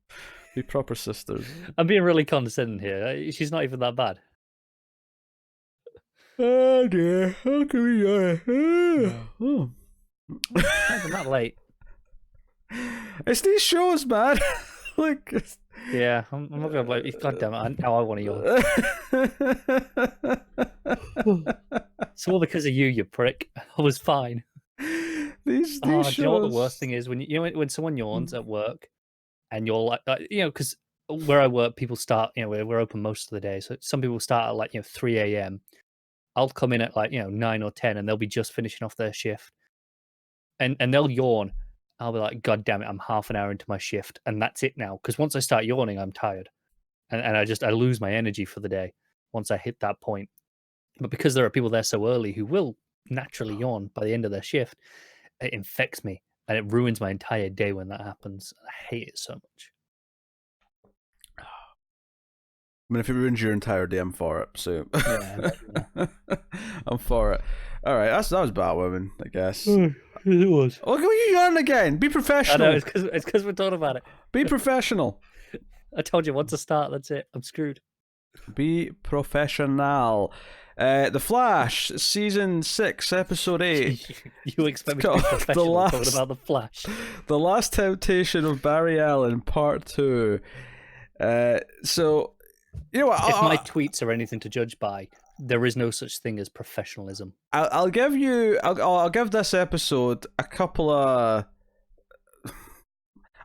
Be proper sisters. I'm being really condescending here. She's not even that bad. Oh dear. How can we Oh. Not even that late. It's these shows, man. Like, yeah, I'm not gonna blame you. God damn it! Now I want to yawn. It's all because of you prick. I was fine. These shows. Do you know what the worst thing is when someone yawns at work, and you're like because where I work, people start. We're open most of the day, so some people start at like 3 a.m. I'll come in at like 9 or 10, and they'll be just finishing off their shift, and they'll yawn. I'll be like, God damn it, I'm half an hour into my shift, and that's it now. Because once I start yawning, I'm tired, and I lose my energy for the day once I hit that point. But because there are people there so early who will naturally yawn by the end of their shift, it infects me, and it ruins my entire day when that happens. I hate it so much. I mean, if it ruins your entire day, I'm for it. So yeah. I'm for it. All right, that was Batwoman, I guess. It was. Oh, look at you yawn again. Be professional. I know, it's because we're talking about it. Be professional. I told you, once I start, that's it. I'm screwed. Be professional. The Flash, season 6, episode 8. You expect me to be professional talking about The Flash? The Last Temptation of Barry Allen, part 2. So, you know what? If my tweets are anything to judge by, there is no such thing as professionalism. I'll give this episode a couple of.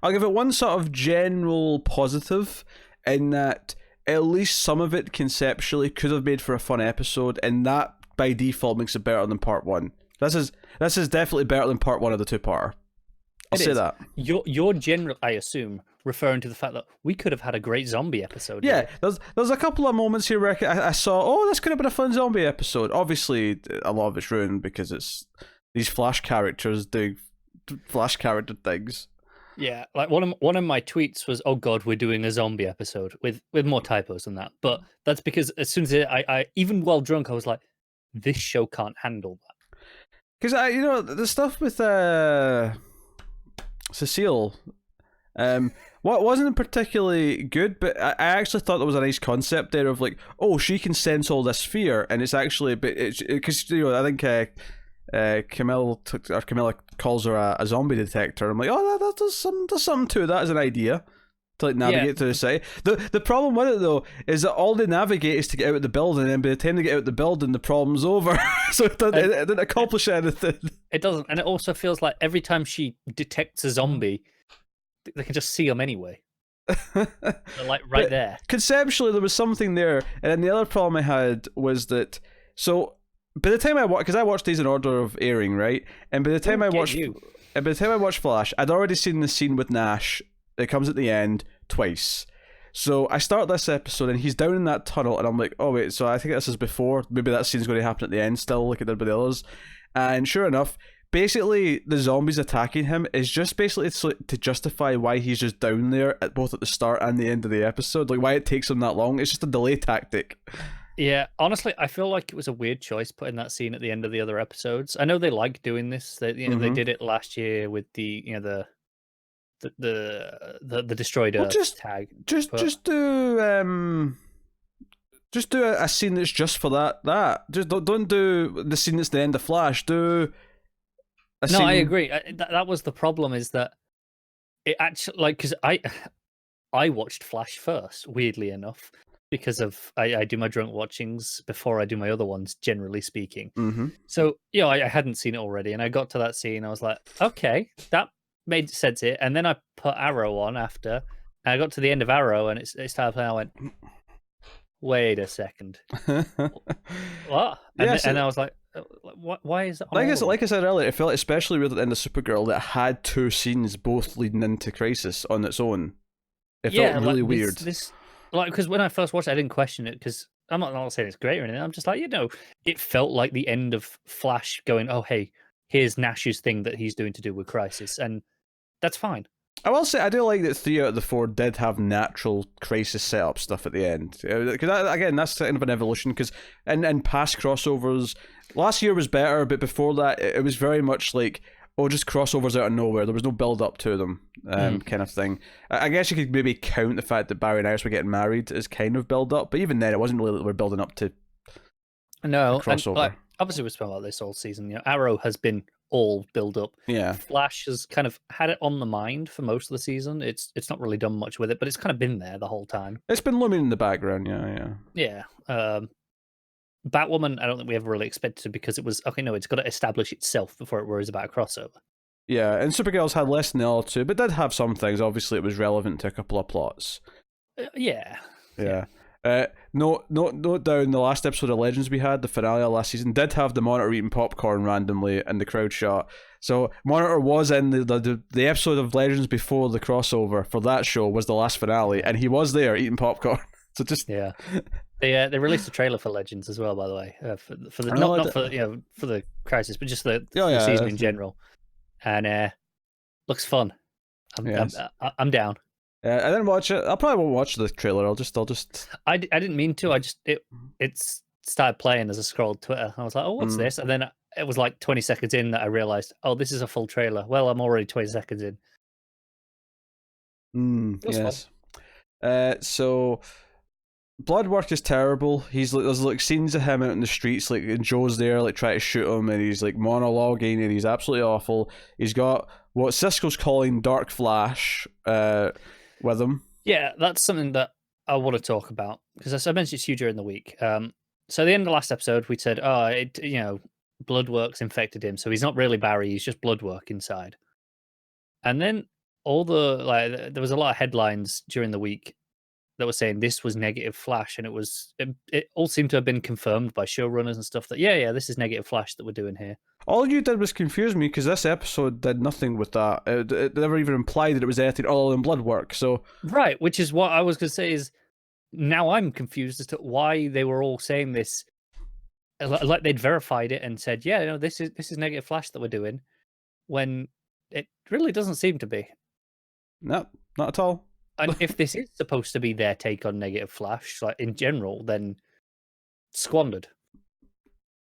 I'll give it one sort of general positive, in that at least some of it conceptually could have made for a fun episode, and that by default makes it better than part 1. This is definitely better than part 1 of the two-parter. I'll say that. You're general, I assume, referring to the fact that we could have had a great zombie episode. Yeah, there's a couple of moments here where I saw, oh, this could have been a fun zombie episode. Obviously, a lot of it's ruined because it's these Flash characters doing Flash character things. Yeah, like one of my tweets was, "Oh God, we're doing a zombie episode," with more typos than that. But that's because as soon as I even while drunk, I was like, "This show can't handle that." Because the stuff with Cecile, what wasn't particularly good, but I actually thought there was a nice concept there of like, oh, she can sense all this fear, and it's actually, but because I think. Camilla calls her a zombie detector. I'm like, oh, there's something to that as an idea to like navigate through the site. The problem with it though is that all they navigate is to get out of the building, and by the time they get out of the building, the problem's over. So it didn't accomplish anything. It doesn't, and it also feels like every time she detects a zombie, they can just see them anyway. They're like right there. Conceptually, there was something there, and then the other problem I had was that by the time I watched these in order of airing, right? And by the time I watched Flash, I'd already seen the scene with Nash that comes at the end twice. So I start this episode and he's down in that tunnel, and I'm like, oh wait, so I think this is before. Maybe that scene's going to happen at the end still, like it did with the others. And sure enough, basically the zombies attacking him is just basically to justify why he's just down there both at the start and the end of the episode. Like why it takes him that long. It's just a delay tactic. Yeah, honestly, I feel like it was a weird choice putting that scene at the end of the other episodes. I know they like doing this. They did it last year with the destroyed Earth tag. Just do a scene that's just for that. Just don't do the scene that's the end of Flash. Do a scene... No, I agree. That was the problem. Is that it actually because I watched Flash first, weirdly enough. Because of I do my drunk watchings before I do my other ones, generally speaking. Mm-hmm. So I hadn't seen it already, and I got to that scene. I was like, okay, that made sense here. And then I put Arrow on after, and I got to the end of Arrow, and it started playing. I went, wait a second, what? And I was like, why is it? Like I said earlier, it felt especially weird at the end of Supergirl that had 2 scenes both leading into Crisis on its own. It felt really weird. Because when I first watched it, I didn't question it, because I'm not saying it's great or anything. I'm just like, it felt like the end of Flash going, oh, hey, here's Nash's thing that he's doing to do with Crisis, and that's fine. I will say, I do like that 3 out of the 4 did have natural Crisis setup stuff at the end. Because, again, that's kind of an evolution, because in past crossovers, last year was better, but before that, it was very much like, just crossovers out of nowhere. There was no build-up to them, kind of thing. I guess you could maybe count the fact that Barry and Iris were getting married as kind of build-up, but even then, it wasn't really that we're building up to a crossover. And, obviously, we spent about this all season. Arrow has been all build-up. Yeah. Flash has kind of had it on the mind for most of the season. It's not really done much with it, but it's kind of been there the whole time. It's been looming in the background, yeah. Yeah. Batwoman, I don't think we ever really expected, because it was it's got to establish itself before it worries about a crossover. Yeah, and Supergirl's had less than the other 2, but did have some things. Obviously, it was relevant to a couple of plots. Yeah. Note down the last episode of Legends we had, the finale of last season, did have the Monitor eating popcorn randomly in the crowd shot. So Monitor was in the episode of Legends before the crossover for that show was the last finale, and he was there eating popcorn. So just They released a trailer for Legends as well, by the way, for the not for the Crisis, but just the season in general, and looks fun. I'm down. I didn't watch it. I probably won't watch the trailer. I'll just. I didn't mean to. It started playing as I scrolled Twitter. I was like, oh, what's this? And then it was like 20 seconds in that I realized, oh, this is a full trailer. Well, I'm already 20 seconds in. Yes. So Blood work is terrible. There's like scenes of him out in the streets, like, and Joe's there, like, trying to shoot him, and he's like monologuing, and he's absolutely awful. He's got what Cisco's calling Dark Flash with him. Yeah, that's something that I want to talk about, because as I mentioned to you during the week. So at the end of the last episode, we said, Bloodwork's infected him, so he's not really Barry, he's just Bloodwork inside. And then there was a lot of headlines during the week that were saying this was Negative Flash, and it all seemed to have been confirmed by showrunners and stuff that this is Negative Flash that we're doing here. All you did was confuse me, because this episode did nothing with that. It never even implied that it was anything other than Bloodwork. So right, which is what I was going to say is now I'm confused as to why they were all saying this, like they'd verified it and said, this is Negative Flash that we're doing, when it really doesn't seem to be. No, not at all. And if this is supposed to be their take on Negative Flash, like in general, then squandered.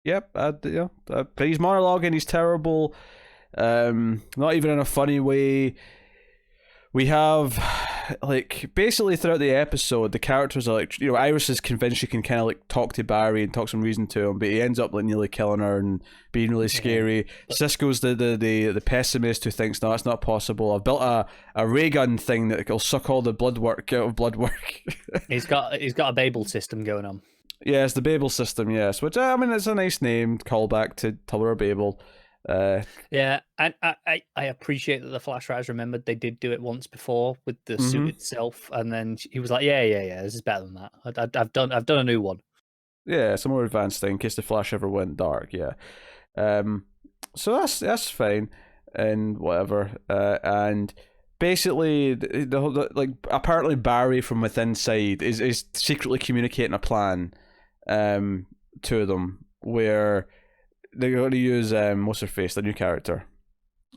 Yep, but he's monologuing, he's terrible. Not even in a funny way. We have, like, basically throughout the episode, the characters are like, Iris is convinced she can kind of like talk to Barry and talk some reason to him, but he ends up like nearly killing her and being really scary. Cisco's the pessimist who thinks, no, it's not possible. I've built a ray gun thing that will suck all the blood work out of Bloodwork. He's got a Babel system going on. Yeah, it's the Babel system, yes. Which, I mean, it's a nice name, callback to Tower of Babel. Yeah, and I appreciate that the Flash writers remembered they did do it once before with the suit itself, and then he was like, yeah, this is better than that. I've done a new one. Yeah, it's a more advanced thing in case the Flash ever went dark. Yeah, so that's fine and whatever. And basically, like, apparently Barry from within side is secretly communicating a plan to them where they're going to use what's her face, the new character,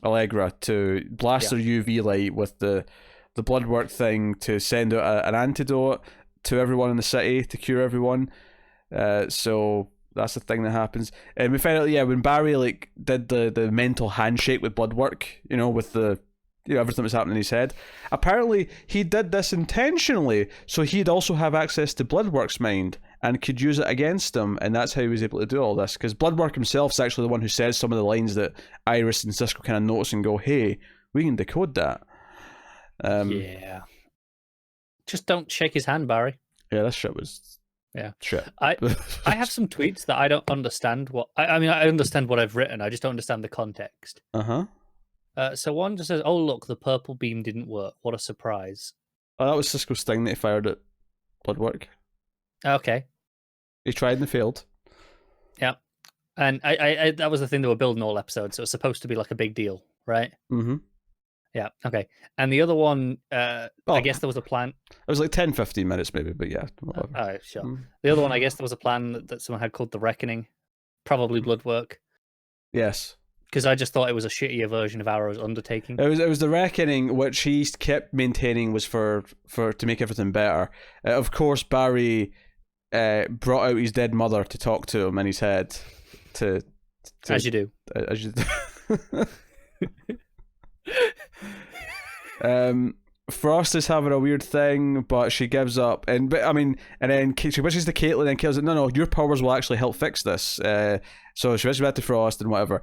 Allegra, to blast their UV light with the Bloodwork thing to send out an antidote to everyone in the city to cure everyone. So that's the thing that happens. And we find out, when Barry like did the mental handshake with Bloodwork, with the everything that was happening in his head. Apparently, he did this intentionally, so he'd also have access to Bloodwork's mind and could use it against him, and that's how he was able to do all this. Because Bloodwork himself is actually the one who says some of the lines that Iris and Cisco kind of notice and go, "Hey, we can decode that." Just don't shake his hand, Barry. Yeah, this shit was shit. I have some tweets that I don't understand. I understand what I've written. I just don't understand the context. So one just says, "Oh look, the purple beam didn't work. What a surprise!" Oh, that was Cisco's thing that he fired at Bloodwork. Okay. He tried and failed. Yeah, and I that was the thing they were building all episodes. So it was supposed to be like a big deal, right? Mm-hmm. Yeah. Okay. And the other one, I guess there was a plan. It was like 10-15 minutes maybe, but yeah. All right, sure. The other one, I guess there was a plan that someone had called the Reckoning, probably Bloodwork. Yes. Because I just thought it was a shittier version of Arrow's undertaking. It was the Reckoning, which he kept maintaining was for to make everything better. Of course, Barry brought out his dead mother to talk to him in his head. To as you do. As you do. Frost is having a weird thing, but she gives up, and then she wishes to Caitlin, and Caitlin's like, no, your powers will actually help fix this. So she wishes back to Frost and whatever.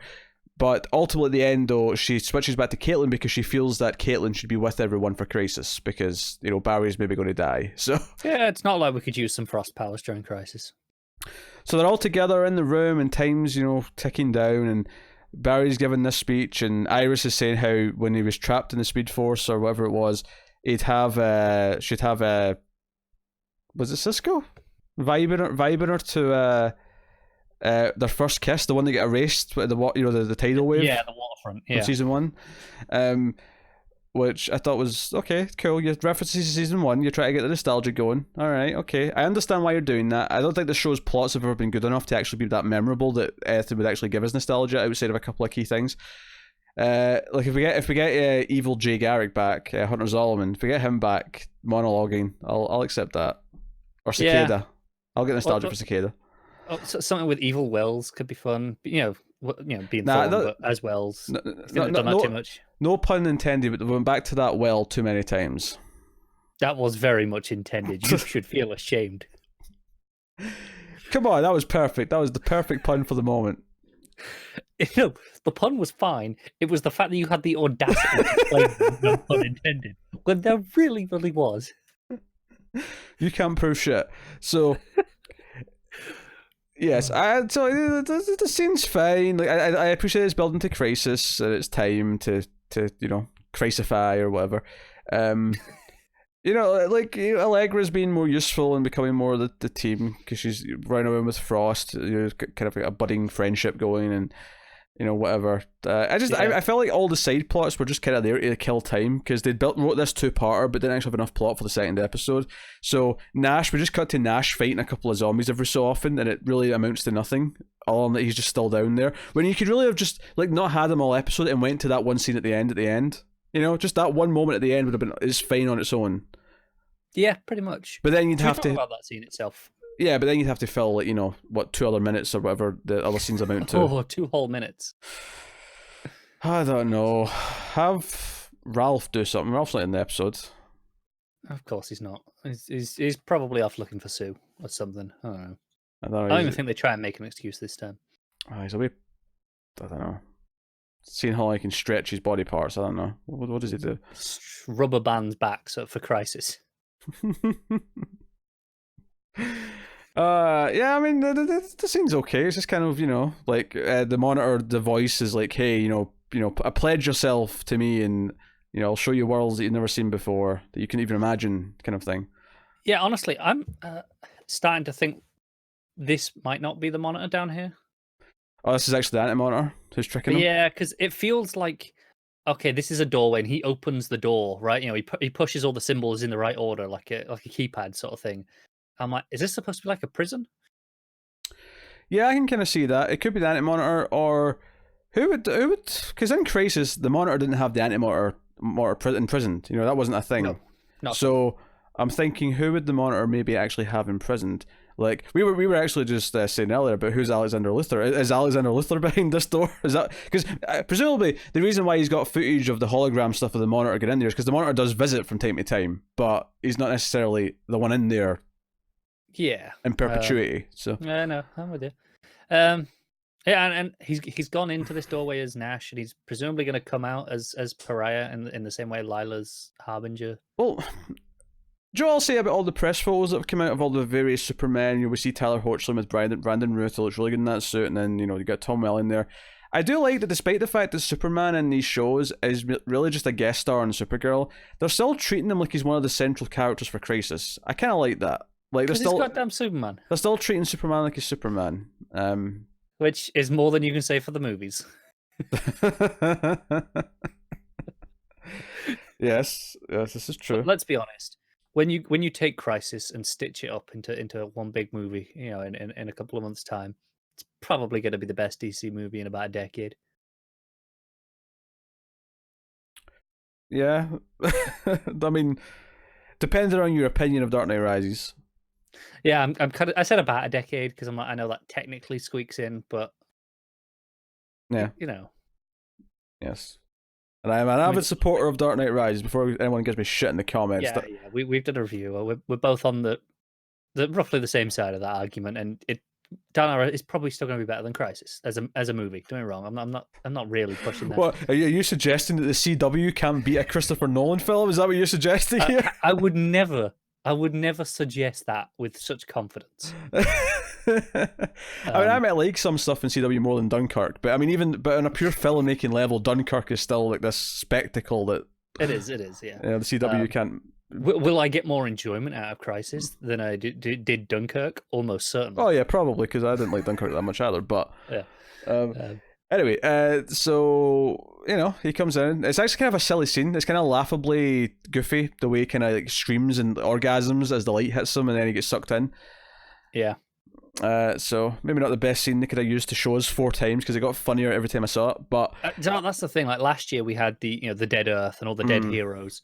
But ultimately, at the end, though, she switches back to Caitlin because she feels that Caitlin should be with everyone for Crisis because, Barry's maybe going to die. So yeah, it's not like we could use some Frost powers during Crisis. So they're all together in the room, and time's, ticking down, and Barry's giving this speech, and Iris is saying how when he was trapped in the Speed Force or whatever it was, she'd have was it Cisco? Vibing her to their first kiss, the one that get erased with the tidal wave. Yeah, the waterfront. Yeah, from season 1, which I thought was okay, cool. You references to season 1. You try to get the nostalgia going. All right, okay. I understand why you're doing that. I don't think the show's plots have ever been good enough to actually be that memorable that anything would actually give us nostalgia outside of a couple of key things. Like if we get evil Jay Garrick back, Hunter Zolomon, if we get him back monologuing, I'll accept that. Or Cicada. Yeah. I'll get nostalgia for Cicada. Oh, so something with evil Wells could be fun. Being Thorne, as Wells. Not too much. No pun intended, but we went back to that well too many times. That was very much intended. You should feel ashamed. Come on, that was perfect. That was the perfect pun for the moment. No, the pun was fine. It was the fact that you had the audacity to claim no pun intended, when there really, really was. You can't prove shit. So, yes, so the scene's fine. Like I appreciate it's building to crisis and it's time to crisify or whatever. Allegra's being more useful and becoming more the team because she's running around with Frost. Kind of like a budding friendship going and. Whatever. I felt like all the side plots were just kind of there to kill time because they wrote this two-parter but didn't actually have enough plot for the second episode. So Nash, we just cut to Nash fighting a couple of zombies every so often and it really amounts to nothing. All on that he's just still down there. When you could really have just not had him all episode and went to that one scene at the end. Just that one moment at the end would have been is fine on its own. Yeah, pretty much. But then you'd have to about that scene itself. Yeah, but then you'd have to fill 2 other minutes or whatever the other scenes amount to. Oh, 2 whole minutes. I don't know. Have Ralph do something. Ralph's not in the episode. Of course he's not. He's probably off looking for Sue or something. I don't know. I don't even think they try and make an excuse this time. He's a wee. I don't know. Seeing how he can stretch his body parts, I don't know. What does he do? Rubber bands back for Crisis. Yeah, I mean the scene's okay. It's just kind of the monitor, the voice is like, hey, pledge yourself to me, and I'll show you worlds that you've never seen before that you can even imagine, kind of thing. Yeah, honestly, I'm starting to think this might not be the monitor down here. Oh, this is actually the anti-monitor who's tricking him. Yeah, because it feels like okay, this is a doorway, and he opens the door, right? He pushes all the symbols in the right order, like a keypad sort of thing. I'm like, is this supposed to be like a prison? Yeah, I can kind of see that. It could be the anti-monitor, or who would? Because in Crisis, the monitor didn't have the anti-monitor imprisoned. That wasn't a thing. No, not so I'm thinking, who would the monitor maybe actually have imprisoned? Like we were actually just saying earlier about who's Alexander Luthor. Is Alexander Luthor behind this door? Is that because presumably the reason why he's got footage of the hologram stuff of the monitor get in there is because the monitor does visit from time to time, but he's not necessarily the one in there. Yeah, in perpetuity. Yeah, no, I'm with you. Yeah, and he's gone into this doorway as Nash, and he's presumably going to come out as Pariah in the same way Lila's Harbinger. Well, do you all say about all the press photos that have come out of all the various Supermen? We see Tyler Hoechlin with Brandon Routh, who looks really good in that suit, and then you got Tom Welling there. I do like that despite the fact that Superman in these shows is really just a guest star on Supergirl, they're still treating him like he's one of the central characters for Crisis. I kind of like that. Like they're still goddamn Superman. They're still treating Superman like he's Superman. Which is more than you can say for the movies. Yes, this is true. But let's be honest. When you take Crisis and stitch it up into one big movie, in a couple of months' time, it's probably going to be the best DC movie in about a decade. Yeah, I mean, depending on your opinion of Dark Knight Rises. Yeah, I'm kind of. I said about a decade because I know that technically squeaks in, but yeah, Yes, and I'm an avid supporter of Dark Knight Rises. Before anyone gives me shit in the comments, yeah. We've done a review. We're both on the roughly the same side of that argument, and Dark Knight is probably still going to be better than Crisis as a movie. Don't get me wrong. I'm not really pushing that. What are you suggesting that the CW can't beat a Christopher Nolan film? Is that what you're suggesting here? I would never suggest that with such confidence. I might like some stuff in CW more than Dunkirk, but I mean, but on a pure filmmaking level, Dunkirk is still like this spectacle that it is. Yeah. The CW can't. Will I get more enjoyment out of Crisis than I did Dunkirk? Almost certainly. Oh yeah, probably because I didn't like Dunkirk that much either. But yeah. Anyway, so he comes in. It's actually kind of a silly scene. It's kind of laughably goofy the way he kind of like screams and orgasms as the light hits him, and then he gets sucked in. Yeah. So maybe not the best scene they could have used to show us 4 times because it got funnier every time I saw it. But that's the thing. Like last year, we had the Dead Earth and all the dead heroes,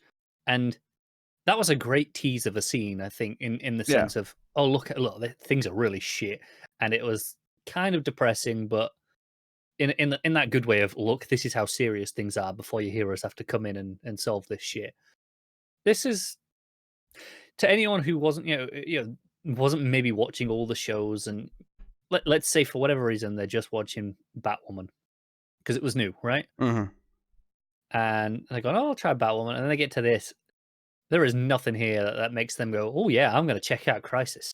and that was a great tease of a scene. I think in the sense of look, things are really shit, and it was kind of depressing, but in that good way of look, this is how serious things are before your heroes have to come in and solve this shit. This is to anyone who wasn't wasn't maybe watching all the shows, and let's say for whatever reason they're just watching Batwoman because it was new, right? Mm-hmm. And they're going, "Oh, I'll try Batwoman," and then they get to this. There is nothing here that makes them go, "Oh yeah, I'm going to check out Crisis."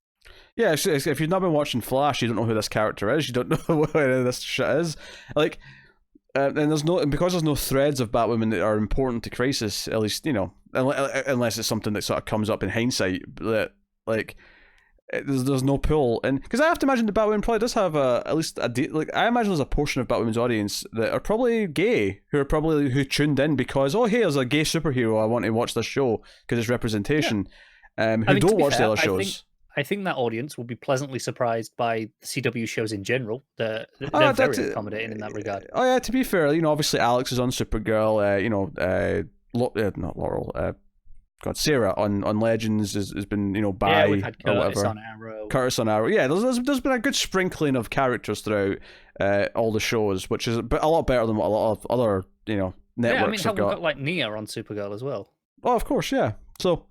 Yeah, if you've not been watching Flash, you don't know who this character is. You don't know what this shit is. Like, and because there's no threads of Batwoman that are important to Crisis. At least, you know, unless it's something that sort of comes up in hindsight. That like, there's no pull, and because I have to imagine the Batwoman probably does have at least like I imagine there's a portion of Batwoman's audience that are probably gay, who tuned in because hey, there's a gay superhero, I want to watch this show because it's representation. Yeah. Who don't watch the other shows. I think that audience will be pleasantly surprised by the CW shows in general. They're very accommodating in that regard. Oh yeah, to be fair, you know, obviously Alex is on Supergirl. You know, not Laurel. Sarah on Legends has been, you know, by we've had Curtis or whatever. on Arrow. Curtis on Arrow. Yeah, there's been a good sprinkling of characters throughout all the shows, which is a lot better than what a lot of other, you know, networks have got. We've got like Nia on Supergirl as well. Oh, of course, yeah. So.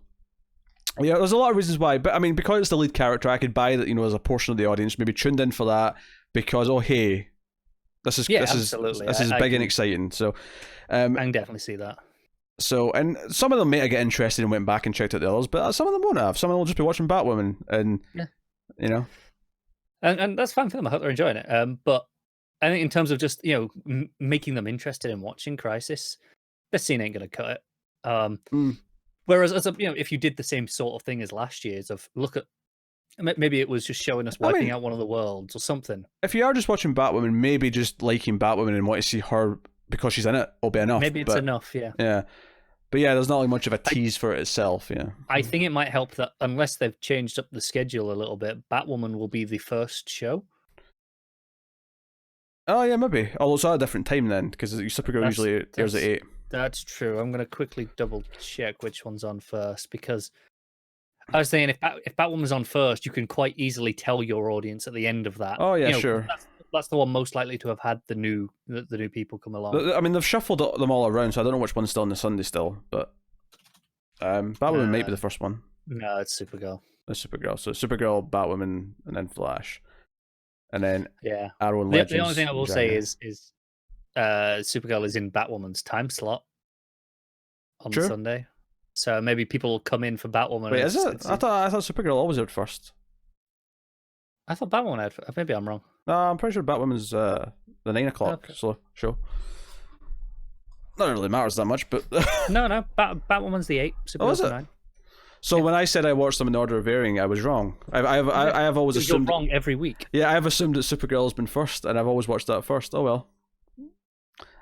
Yeah, there's a lot of reasons why, but I mean, because it's the lead character, I could buy that, you know, there's a portion of the audience maybe tuned in for that because hey, this is big and exciting. So, I can definitely see that. So, and some of them may get interested and went back and checked out the others, but some of them won't have. Some of them will just be watching Batwoman, and you know, and that's fine for them. I hope they're enjoying it. But I think in terms of just, you know, making them interested in watching Crisis, this scene ain't gonna cut it. Whereas, you know, if you did the same sort of thing as last year's, of look at maybe it was just showing us wiping out one of the worlds or something. If you are just watching Batwoman, maybe just liking Batwoman and want to see her because she's in it will be enough. Maybe it's enough, yeah. Yeah, but yeah, there's not like much of a tease for it itself. Yeah, I think it might help that unless they've changed up the schedule a little bit, Batwoman will be the first show. Oh yeah, maybe. Although it's at a different time then, because Supergirl usually airs at 8. That's true. I'm going to quickly double check which one's on first, because I was saying if Batwoman's on first, you can quite easily tell your audience at the end of that. Oh yeah, you know, sure. That's the one most likely to have had the new people come along. I mean, they've shuffled them all around, so I don't know which one's still on the Sunday still, but Batwoman might be the first one. No, it's Supergirl. It's Supergirl. So Supergirl, Batwoman, and then Flash, and then Arrow and Legends. The only thing I will say is Supergirl is in Batwoman's time slot on Sunday, so maybe people will come in for Batwoman. Wait, is it? I thought Supergirl always aired first. I thought Batwoman had. Maybe I'm wrong. No, I'm pretty sure Batwoman's the 9 o'clock show. Not really matters that much, but no. Batwoman's the 8. Supergirl's the 9. So when I said I watched them in order of airing, I was wrong. I have always assumed you're wrong every week. Yeah, I have assumed that Supergirl has been first, and I've always watched that first. Oh well.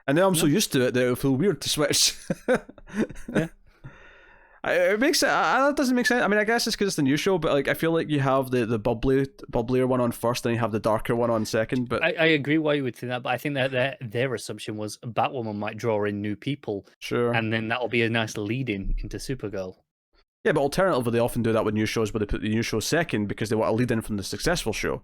And now I'm so used to it that it feels weird to switch. Yeah. It makes sense. That doesn't make sense. I mean, I guess it's because it's the new show, but like I feel like you have the bubblier one on first, and you have the darker one on second. But I agree why you would think that, but I think that their assumption was Batwoman might draw in new people, sure, and then that'll be a nice lead-in into Supergirl. Yeah, but alternatively, they often do that with new shows, but they put the new show second because they want a lead-in from the successful show.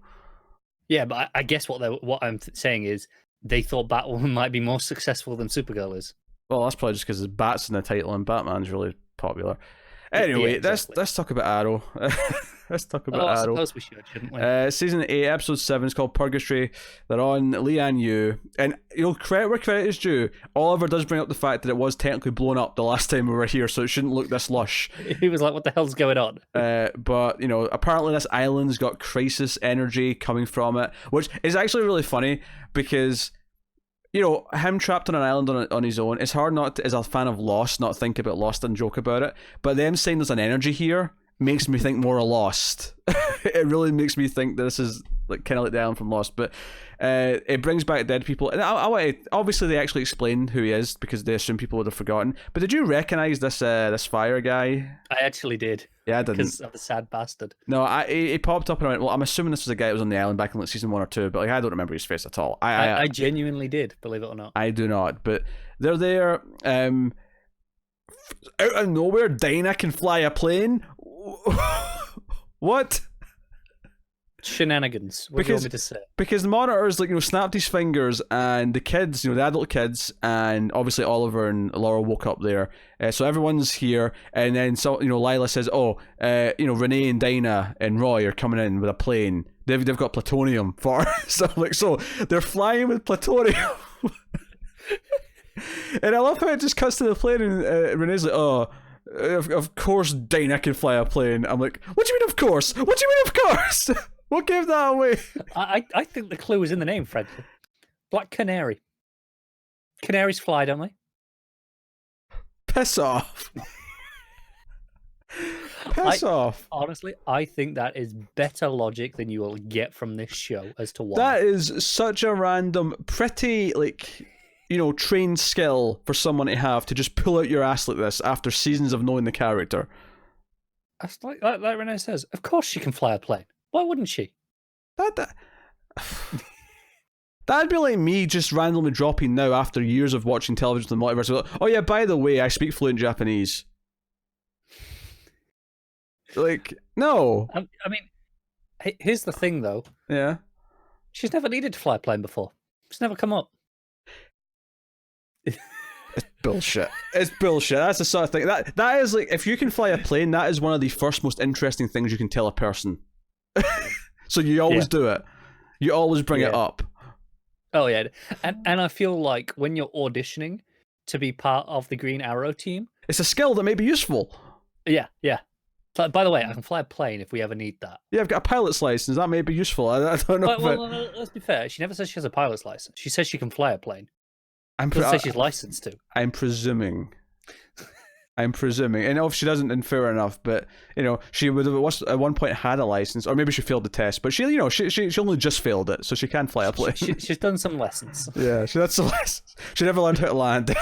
Yeah, but I guess what I'm saying is they thought Batwoman might be more successful than Supergirl is. Well, that's probably just because the Bat's in the title and Batman's really popular. Anyway, yeah, exactly. let's talk about Arrow. Let's talk about Arrow. I suppose we should, shouldn't we? Season 8, episode 7 is called Purgatory. They're on Leanne Yu. And, you know, credit where credit is due, Oliver does bring up the fact that it was technically blown up the last time we were here, so it shouldn't look this lush. He was like, what the hell's going on? But, you know, apparently this island's got crisis energy coming from it, which is actually really funny because, you know, him trapped on an island on his own, it's hard not to, as a fan of Lost, not think about Lost and joke about it. But them saying there's an energy here makes me think more of Lost. It really makes me think that this is like kind of like the island from Lost. But it brings back dead people. And I want to, obviously they actually explain who he is because they assume people would have forgotten. But did you recognize this fire guy? I actually did. Yeah, I didn't. Because of the sad bastard. No, he popped up and I went, well, I'm assuming this was a guy that was on the island back in like season 1 or 2, but like I don't remember his face at all. I genuinely did, believe it or not. I do not, but they're there. Out of nowhere, Dinah can fly a plane. What? Shenanigans. What do you want me to say? Because the monitors, like, snapped his fingers, and the kids, the adult kids, and obviously Oliver and Laura woke up there. So everyone's here, and then Lila says, Renee and Dinah and Roy are coming in with a plane. They've got plutonium for so they're flying with plutonium. And I love how it just cuts to the plane, and Renee's like, oh, of course Dinah can fly a plane. I'm like, what do you mean of course? What do you mean of course? What gave that away? I think the clue is in the name, frankly. Black Canary. Canaries fly, don't they? Piss off. Piss off. Honestly, I think that is better logic than you will get from this show as to why. That is such a random, pretty, trained skill for someone to have, to just pull out your ass like this after seasons of knowing the character. That's like Renee says, of course she can fly a plane. Why wouldn't she? That'd be like me just randomly dropping now after years of watching television in the multiverse. Like, oh yeah, by the way, I speak fluent Japanese. Like, no. I mean, here's the thing though. Yeah. She's never needed to fly a plane before. It's never come up. It's bullshit. It's bullshit. That's the sort of thing. That is like, if you can fly a plane, that is one of the first most interesting things you can tell a person. So you always do it. You always bring it up. Oh yeah, and I feel like when you're auditioning to be part of the Green Arrow team, it's a skill that may be useful. Yeah. But by the way, I can fly a plane if we ever need that. Yeah, I've got a pilot's license. That may be useful. I don't know. Well, let's be fair. She never says she has a pilot's license. She says she can fly a plane. Doesn't say she's licensed to. I'm presuming. And if she doesn't, then fair enough. But she would have at one point had a license, or maybe she failed the test. But she only just failed it, so she can fly a plane. She's done some lessons. Yeah, she had some lessons. She never learned how to land.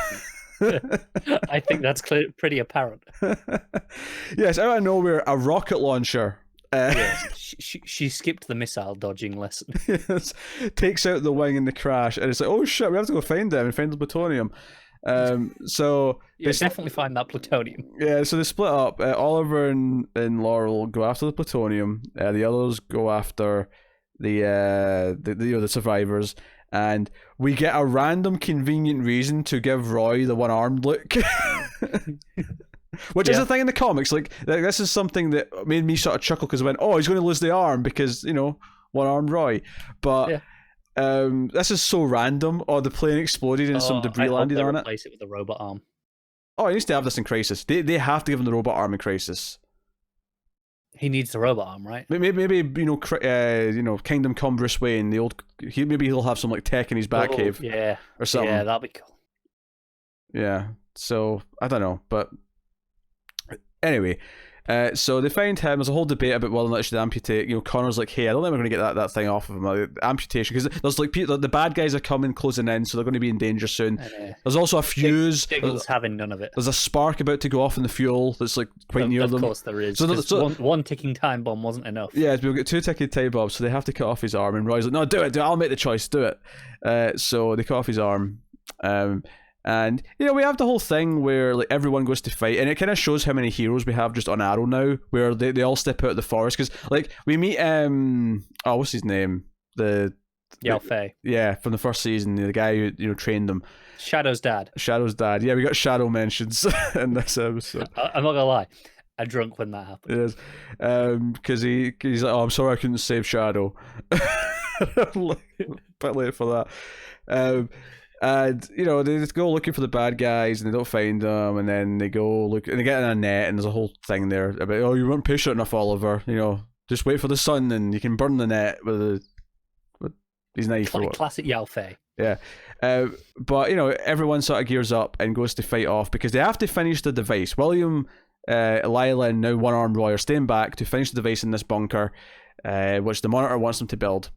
I think that's pretty apparent. Yes, out of nowhere, a rocket launcher. Yes, she skipped the missile dodging lesson. Yes, takes out the wing in the crash, and it's like, oh shit, we have to go find them and find the plutonium. So they definitely find that plutonium. Yeah, so they split up. Oliver and Laurel go after the plutonium. The others go after the survivors, and we get a random convenient reason to give Roy the one-armed look. Which is a thing in the comics. Like this is something that made me sort of chuckle, because I went, oh, he's going to lose the arm because one-armed Roy. But this is so random. Oh, the plane exploded and some debris landed on it. Replace it with the robot arm. Oh, he needs to have this in Crisis. They have to give him the robot arm in Crisis. He needs the robot arm, right? Maybe Kingdom Come Bruce Wayne, maybe he'll have some like tech in his Batcave. Yeah, or something. Yeah, that'd be cool. Yeah. So I don't know, but anyway. So they find him. There's a whole debate about whether or not they should amputate. Connor's like, hey, I don't think we're going to get that thing off of him. Like, amputation, because there's like the bad guys are coming, closing in, so they're going to be in danger soon. There's also a fuse. Diggle's having none of it. There's a spark about to go off in the fuel that's like quite near them. Of course there is. So one ticking time bomb wasn't enough. Yeah, we've got 2 ticking time bombs, so they have to cut off his arm. And Roy's like, no, do it. I'll make the choice. Do it. So they cut off his arm. And we have the whole thing where like everyone goes to fight, and it kind of shows how many heroes we have just on Arrow now, where they all step out of the forest, because like we meet what's his name, the Yao Fei, from the first season, the guy who trained them, Shadow's dad. Yeah, we got Shadow mentions in this episode. I'm not gonna lie, I drunk when that happened. It is, because he's like, oh, I'm sorry I couldn't save Shadow. A bit late for that. And they just go looking for the bad guys, and they don't find them, and then they go look, and they get in a net, and there's a whole thing there about, oh, you weren't patient enough, Oliver. Just wait for the sun, and you can burn the net with his knife. Classic Yao Fei. Yeah, but everyone sort of gears up and goes to fight off, because they have to finish the device. William, Lila, and now one-armed Roy are staying back to finish the device in this bunker, which the Monitor wants them to build.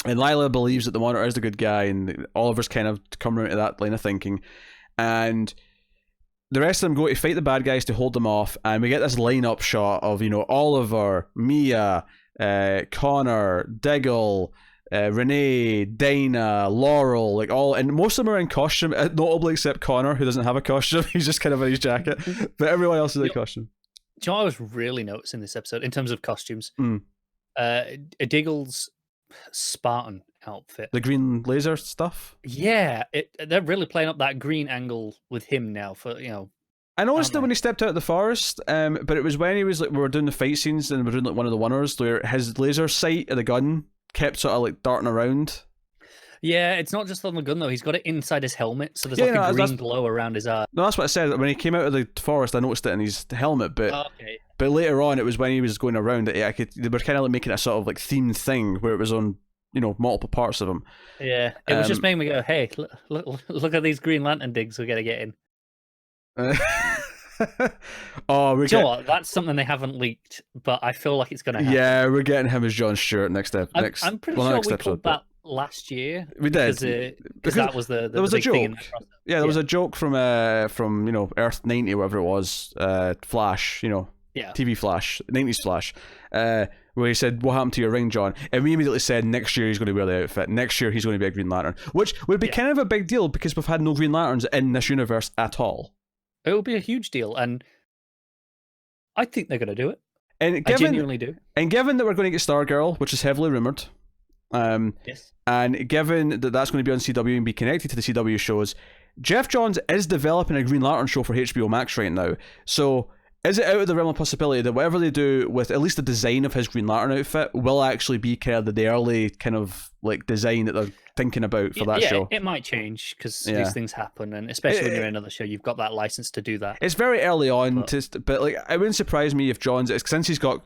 And Lila believes that the Monitor is the good guy, and Oliver's kind of come around to that line of thinking. And the rest of them go to fight the bad guys to hold them off, and we get this line-up shot of, Oliver, Mia, Connor, Diggle, Renee, Dinah, Laurel, and most of them are in costume, notably except Connor, who doesn't have a costume. He's just kind of in his jacket. But everyone else is in costume. Do you know what I was really noticing this episode, in terms of costumes? Diggle's Spartan outfit, the green laser stuff. Yeah, they're really playing up that green angle with him now. For I noticed that when he stepped out of the forest, but it was when he was like we were doing the fight scenes and we were doing like one of the oneers where his laser sight of the gun kept sort of like darting around. Yeah, it's not just on the gun though. He's got it inside his helmet, so there's a green glow around his eye. No, that's what I said. When he came out of the forest, I noticed it in his helmet, but but later on, it was when he was going around it. They were kind of like making a sort of like themed thing where it was on multiple parts of him. Yeah, it was just making me go, "Hey, look at these Green Lantern digs we're gonna get in." You know what? That's something they haven't leaked, but I feel like it's going to happen. Yeah, we're getting him as John Stewart next episode. I'm pretty sure we called that last year. We did because that was the there was a joke. There was a joke from Earth 90, whatever it was, Flash, TV Flash, 90s Flash, where he said, "What happened to your ring, John?" And we immediately said, "Next year he's going to wear the outfit. Next year he's going to be a Green Lantern," which would be kind of a big deal because we've had no Green Lanterns in this universe at all. It will be a huge deal, and I think they're going to do it. And I genuinely do. And given that we're going to get Stargirl, which is heavily rumored, yes, and given that that's going to be on CW and be connected to the CW shows, Jeff Johns is developing a Green Lantern show for HBO Max right now. So is it out of the realm of possibility that whatever they do with at least the design of his Green Lantern outfit will actually be kind of the early kind of like design that they're thinking about for that show? It might change because these things happen, and especially when you're in another show, you've got that license to do that. It's very early on, but like it wouldn't surprise me if Johns, since he's got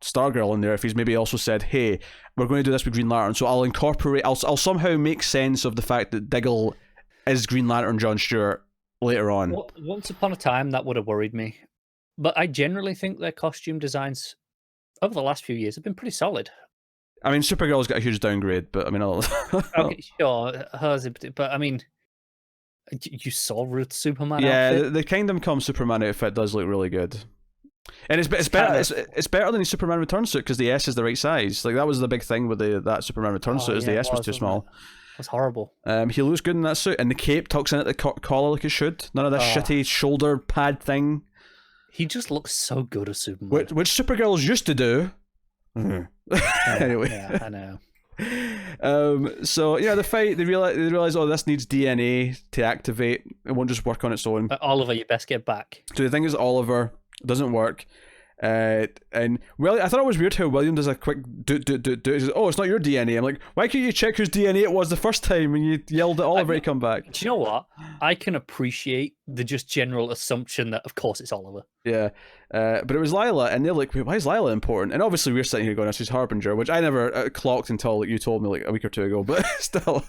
Stargirl in there, if he's maybe also said, "Hey, we're going to do this with Green Lantern, so I'll somehow make sense of the fact that Diggle is Green Lantern John Stewart later on." Once upon a time, that would have worried me. But I generally think their costume designs over the last few years have been pretty solid. I mean, Supergirl's got a huge downgrade, but I mean, okay, sure, hers. But I mean, you saw Ruth's Superman outfit? The Kingdom Come Superman outfit does look really good, and it's better. It's better than the Superman Return suit because the S is the right size. Like that was the big thing with that Superman Return suit, is the S was too small. It was horrible. He looks good in that suit, and the cape tucks in at the collar like it should. None of that shitty shoulder pad thing. He just looks so good as Superman. Which Supergirls used to do. Anyway. Yeah, I know. So the fight, they realize this needs DNA to activate. It won't just work on its own. Oliver, you best get back. So the thing is, Oliver doesn't work. And I thought it was weird how William does a quick do. He says, "Oh, it's not your DNA." I'm like, why can't you check whose DNA it was the first time when you yelled at Oliver to come back? Do you know what? I can appreciate the just general assumption that of course it's Oliver. Yeah, but it was Lila, and they're like, "Wait, why is Lila important?" And obviously we're sitting here going, "She's Harbinger," which I never clocked until you told me like a week or two ago. But still,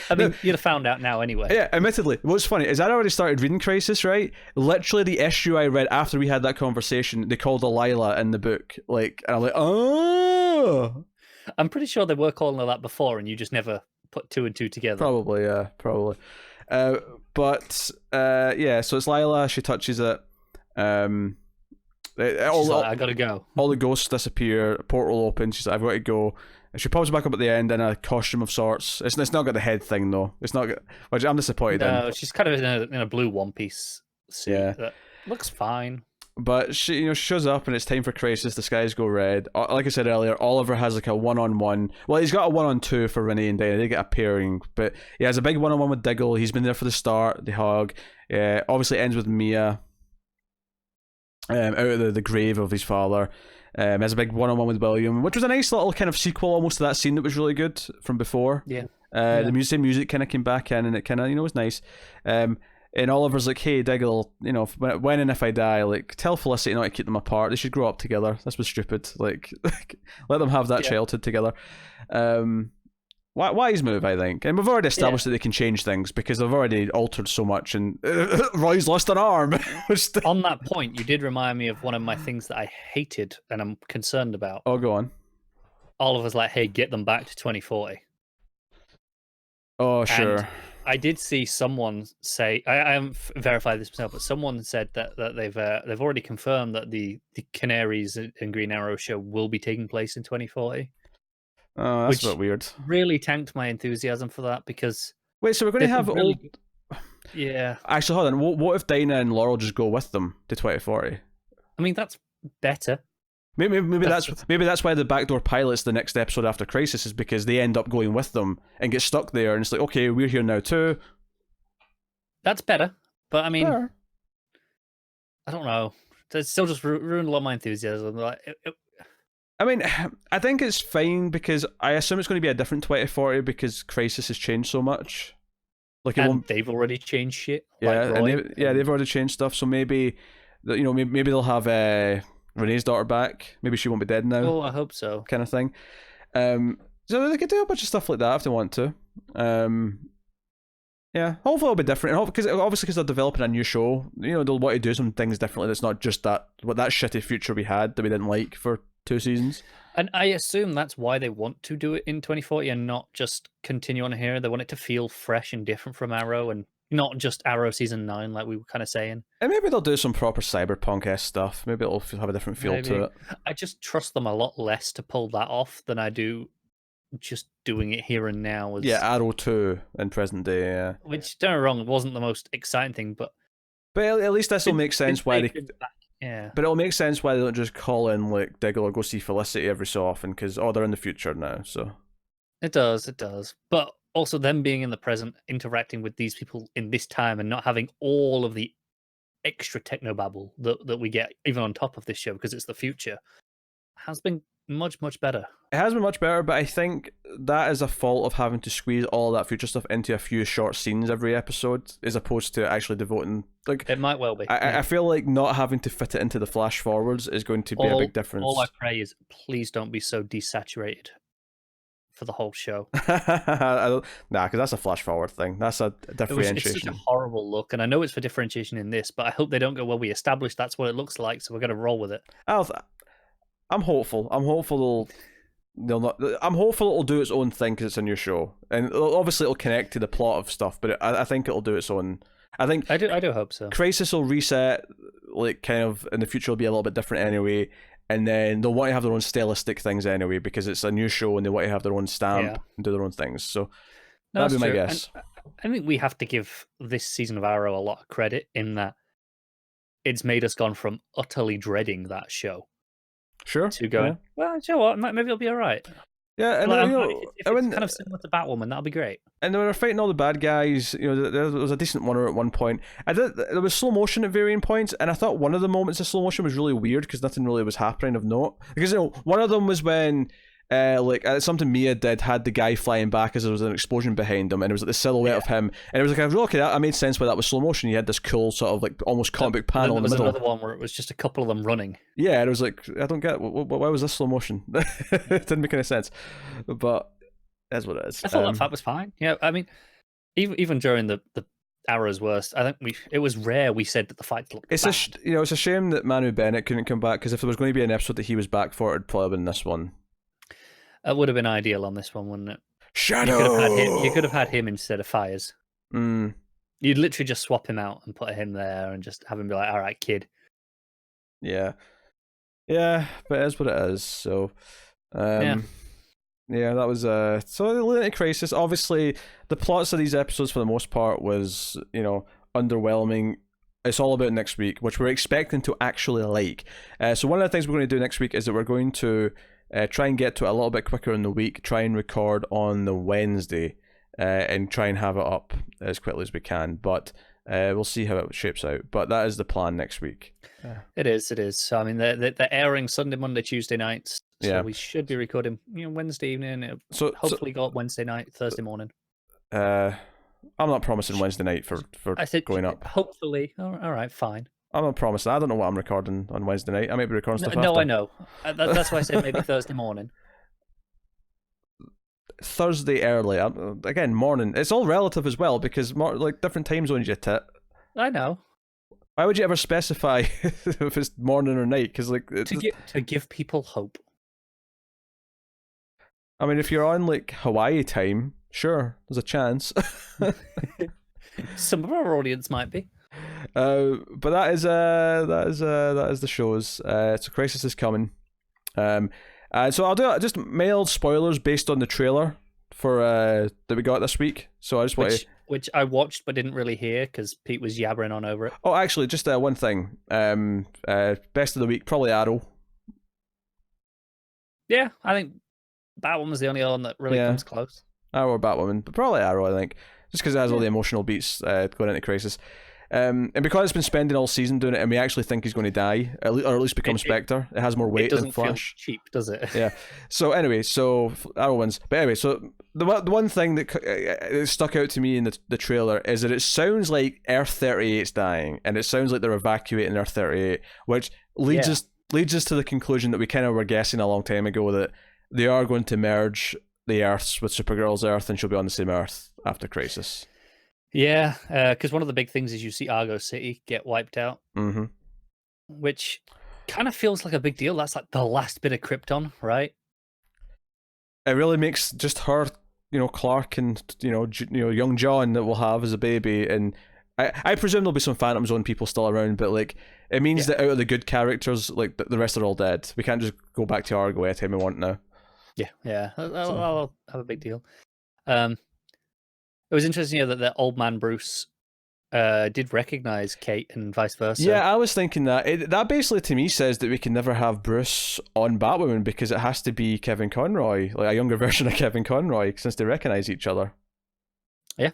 I mean, you'd have found out now anyway. Yeah, admittedly, what's funny is I'd already started reading Crisis, right? Literally, the issue I read after we had that conversation, they called her Lila in the book, like, and I'm like, oh. I'm pretty sure they were calling her that before, and you just never put two and two together. Probably, yeah, probably. So it's Lila. She touches it. I gotta go. All the ghosts disappear. A portal opens. She's like, I've got to go. And she pops back up at the end in a costume of sorts. It's not got the head thing though. It's not. Which I'm disappointed in. No, she's kind of in a blue one piece suit. Yeah, that looks fine. But she shows up and it's time for Crisis. The skies go red. Like I said earlier, Oliver has like a one-on-one. Well, he's got a one-on-two for Renee and Dinah. They get a pairing, but he has a big one-on-one with Diggle. He's been there for the start. They hug. Obviously ends with Mia out of the grave of his father. Has a big one-on-one with William, which was a nice little kind of sequel almost to that scene that was really good from before. Yeah. The music kind of came back in, and it kind of was nice. And Oliver's like, "Hey, Diggle, when and if I die, like, tell Felicity not to keep them apart. They should grow up together. This was stupid. Like let them have that childhood together." Wise move, I think. And we've already established that they can change things because they've already altered so much. And Roy's lost an arm. On that point, you did remind me of one of my things that I hated and I'm concerned about. Oh, go on. Oliver's like, "Hey, get them back to 2040. Oh, sure. And I did see someone say, I haven't verified this myself, but someone said that they've already confirmed that the Canaries and Green Arrow show will be taking place in 2040. Oh, that's a bit weird. Really tanked my enthusiasm for that because... Wait, so we're going to have old... Yeah. Actually, hold on. What if Dinah and Laurel just go with them to 2040? I mean, that's better. Maybe that's why the backdoor pilot's the next episode after Crisis, is because they end up going with them and get stuck there, and it's like, okay, we're here now too. That's better, but I mean, Better. I don't know. It still just ruined a lot of my enthusiasm. I mean, I think it's fine because I assume it's going to be a different 2040 because Crisis has changed so much. Like, they've already changed shit. Yeah, like they've already changed stuff. So maybe, maybe they'll have Renee's daughter back. Maybe she won't be dead now. Oh, I hope so. Kind of thing. So they could do a bunch of stuff like that if they want to. Yeah, hopefully it'll be different. Because obviously, they're developing a new show, they'll want to do some things differently. That's not just that shitty future we had that we didn't like for 2 seasons. And I assume that's why they want to do it in 2040 and not just continue on here. They want it to feel fresh and different from Arrow, and not just Arrow season 9, like we were kind of saying. And maybe they'll do some proper cyberpunk-esque stuff. Maybe it'll have a different feel to it. I just trust them a lot less to pull that off than I do just doing it here and now. Arrow 2 in present day, yeah. Which, don't get me wrong, it wasn't the most exciting thing, but at least this will make sense why they... Yeah. But it'll make sense why they don't just call in, like, Diggle or go see Felicity every so often, because, they're in the future now, so... It does. But also them being in the present, interacting with these people in this time and not having all of the extra technobabble that we get even on top of this show, because it's the future, has been much, much better. It has been much better, but I think that is a fault of having to squeeze all that future stuff into a few short scenes every episode, as opposed to actually devoting... Like, it might well be. I feel like not having to fit it into the flash forwards is going to be a big difference. All I pray is, please don't be so desaturated for the whole show. Nah, because that's a flash forward thing. That's a differentiation. It's such a horrible look, and I know it's for differentiation in this, but I hope they don't go, well, we established that's what it looks like, so we're going to roll with it. I'm hopeful. I'm hopeful it'll do its own thing because it's a new show, and obviously it'll connect to the plot of stuff. But I think it'll do its own. I do hope so. Crisis will reset, like, kind of in the future will be a little bit different anyway, and then they'll want to have their own stylistic things anyway because it's a new show and they want to have their own stamp and do their own things. So that'd be my guess. And I think we have to give this season of Arrow a lot of credit in that it's made us gone from utterly dreading that show. Sure. To going, well, you know what? Maybe it'll be all right. Yeah, and if it's kind of similar to Batwoman, that'll be great. And they were fighting all the bad guys. There was a decent one at one point. There was slow motion at varying points, and I thought one of the moments of slow motion was really weird because nothing really was happening of note. Because one of them was when something Mia did had the guy flying back as there was an explosion behind him, and it was like the silhouette of him, and it was like, okay, that made sense why that was slow motion. He had this cool sort of like almost comic book panel in the middle. There was another one where it was just a couple of them running. Yeah, and it was like, I don't get it. Why was this slow motion? It didn't make any sense, but that's what it is. I thought that fight was fine. Yeah, I mean, even during the Arrow's worst, I think it was rare we said that the fight looked bad. It's a shame that Manu Bennett couldn't come back, because if there was going to be an episode that he was back for, it'd probably been this one. It would have been ideal on this one, wouldn't it? Shadow! You could have had him instead of Fires. Mm. You'd literally just swap him out and put him there and just have him be like, all right, kid. Yeah. Yeah, but it is what it is. So, yeah, that was... So, the Lunatic Crisis, obviously, the plots of these episodes, for the most part, was, underwhelming. It's all about next week, which we're expecting to actually like. So, one of the things we're going to do next week is that we're going to... try and get to it a little bit quicker in the week, try and record on the Wednesday, and try and have it up as quickly as we can. But we'll see how it shapes out. But that is the plan next week. It is. So, I mean, they're airing Sunday, Monday, Tuesday nights. So we should be recording Wednesday evening. Hopefully go up Wednesday night, Thursday morning. I'm not promising Wednesday night for going up. Hopefully. All right, fine. I'm not promising. I don't know what I'm recording on Wednesday night. I might be recording stuff after. No, I know. That's why I said maybe Thursday morning. Thursday early. Again, morning. It's all relative as well, because like different time zones you tit. I know. Why would you ever specify if it's morning or night? Because like to give people hope. I mean, if you're on like Hawaii time, sure, there's a chance. Some of our audience might be. But that is the shows. So Crisis is coming. And so I'll do just mild spoilers based on the trailer for that we got this week. So I just want which I watched but didn't really hear because Pete was yabbering on over it. Oh, actually, just one thing. Best of the week, probably Arrow. Yeah, I think Batwoman's the only one that really comes close. Arrow or Batwoman, but probably Arrow, I think, just because it has all the emotional beats going into Crisis. And because it's been spending all season doing it, and we actually think he's going to die, or at least become Spectre, it has more weight than Flash. It doesn't feel cheap, does it? Yeah. So anyway, Arrow wins. But anyway, so the one thing that stuck out to me in the trailer is that it sounds like Earth 38's dying, and it sounds like they're evacuating Earth 38, which leads us to the conclusion that we kind of were guessing a long time ago, that they are going to merge the Earths with Supergirl's Earth, and she'll be on the same Earth after Crisis. Yeah, because one of the big things is you see Argo City get wiped out, which kind of feels like a big deal. That's like the last bit of Krypton, right? It really makes just her, Clark and young John that we'll have as a baby, and I presume there'll be some Phantom Zone people still around, but like it means that out of the good characters, like the rest are all dead. We can't just go back to Argo anytime we want now. Yeah, I'll have a big deal. It was interesting that the old man Bruce did recognize Kate and vice versa. Yeah, I was thinking that. That basically to me says that we can never have Bruce on Batwoman because it has to be Kevin Conroy, like a younger version of Kevin Conroy, since they recognize each other. Yeah.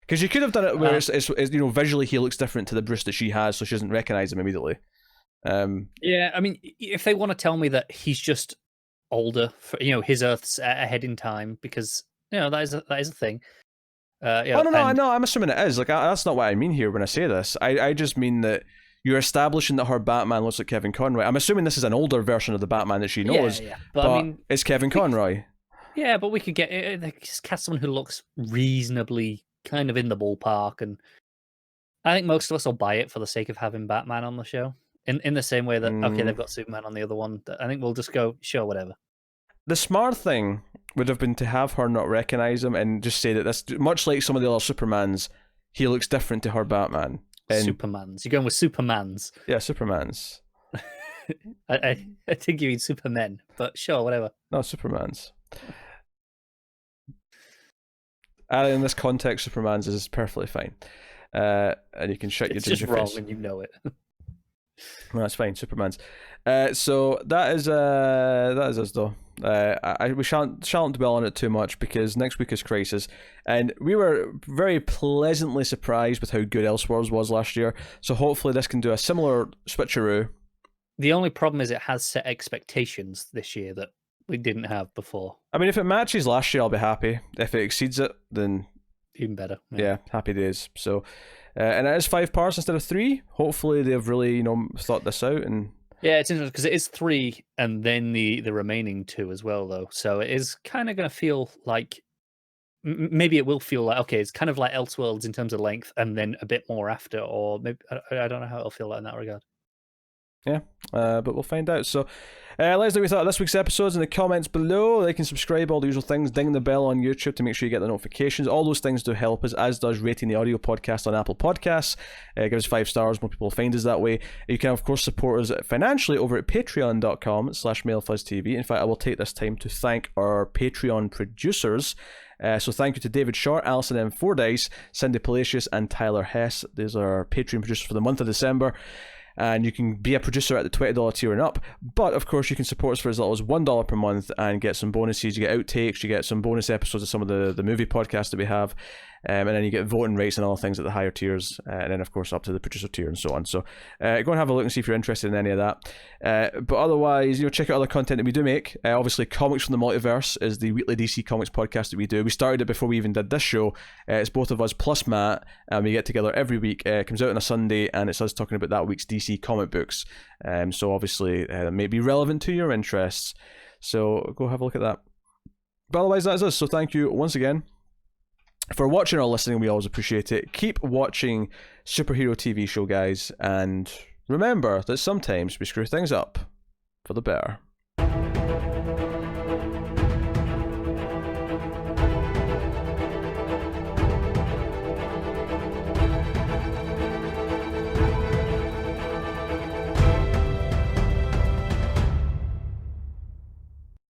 Because you could have done it where it's visually he looks different to the Bruce that she has, so she doesn't recognize him immediately. Yeah, I mean, if they want to tell me that he's just older, for, his Earth's ahead in time, because that is a thing. No, I'm assuming it is. Like that's not what I mean here when I say this. I just mean that you're establishing that her Batman looks like Kevin Conroy. I'm assuming this is an older version of the Batman that she knows. Yeah. But I mean, it's Kevin Conroy. Yeah, but we could just cast someone who looks reasonably kind of in the ballpark, and I think most of us will buy it for the sake of having Batman on the show. In the same way that they've got Superman on the other one. I think we'll just go, sure, whatever. The smart thing would have been to have her not recognize him and just say that that's much like some of the other Supermans, he looks different to her Batman. And Supermans. You're going with Supermans. Yeah, Supermans. I think you mean Supermen, but sure, whatever. No, Supermans. In this context, Supermans is perfectly fine. And you can shut your ginger face. It's just wrong and you know it. No, that's fine. Superman's. So that is us though. We shan't dwell on it too much because next week is Crisis, and we were very pleasantly surprised with how good Elseworlds was last year. So hopefully this can do a similar switcheroo. The only problem is it has set expectations this year that we didn't have before. I mean, if it matches last year, I'll be happy. If it exceeds it, then even better. Yeah, happy days. So. And it is 5 parts instead of 3. Hopefully they've really, thought this out. And yeah, it's interesting because it is 3 and then the remaining 2 as well, though. So it is kind of going to feel like maybe it will feel like it's kind of like Elseworlds in terms of length, and then a bit more after, or maybe I don't know how it'll feel like in that regard. Yeah, but we'll find out. So let us know what you thought of this week's episodes in the comments below. They can subscribe, all the usual things, ding the bell on YouTube to make sure you get the notifications. All those things do help us, as does rating the audio podcast on Apple Podcasts. Give us 5 stars, more people will find us that way. You can of course support us financially over at patreon.com/MailFuzzTV. In fact, I will take this time to thank our Patreon producers. So thank you to David Short, Alison M. Fordyce, Cindy Palacios, and Tyler Hess. These are our Patreon producers for the month of December. And you can be a producer at the $20 tier and up. But, of course, you can support us for as little as $1 per month and get some bonuses. You get outtakes, you get some bonus episodes of some of the movie podcasts that we have. And then you get voting rates and all things at the higher tiers. And then, of course, up to the producer tier and so on. So go and have a look and see if you're interested in any of that. But otherwise, check out other content that we do make. Obviously, Comics from the Multiverse is the weekly DC Comics podcast that we do. We started it before we even did this show. It's both of us plus Matt, and we get together every week. It comes out on a Sunday, and it's us talking about that week's DC comic books. So obviously, that may be relevant to your interests. So go have a look at that. But otherwise, that's us. So thank you once again for watching or listening. We always appreciate it. Keep watching superhero TV show, guys, and remember that sometimes we screw things up for the better.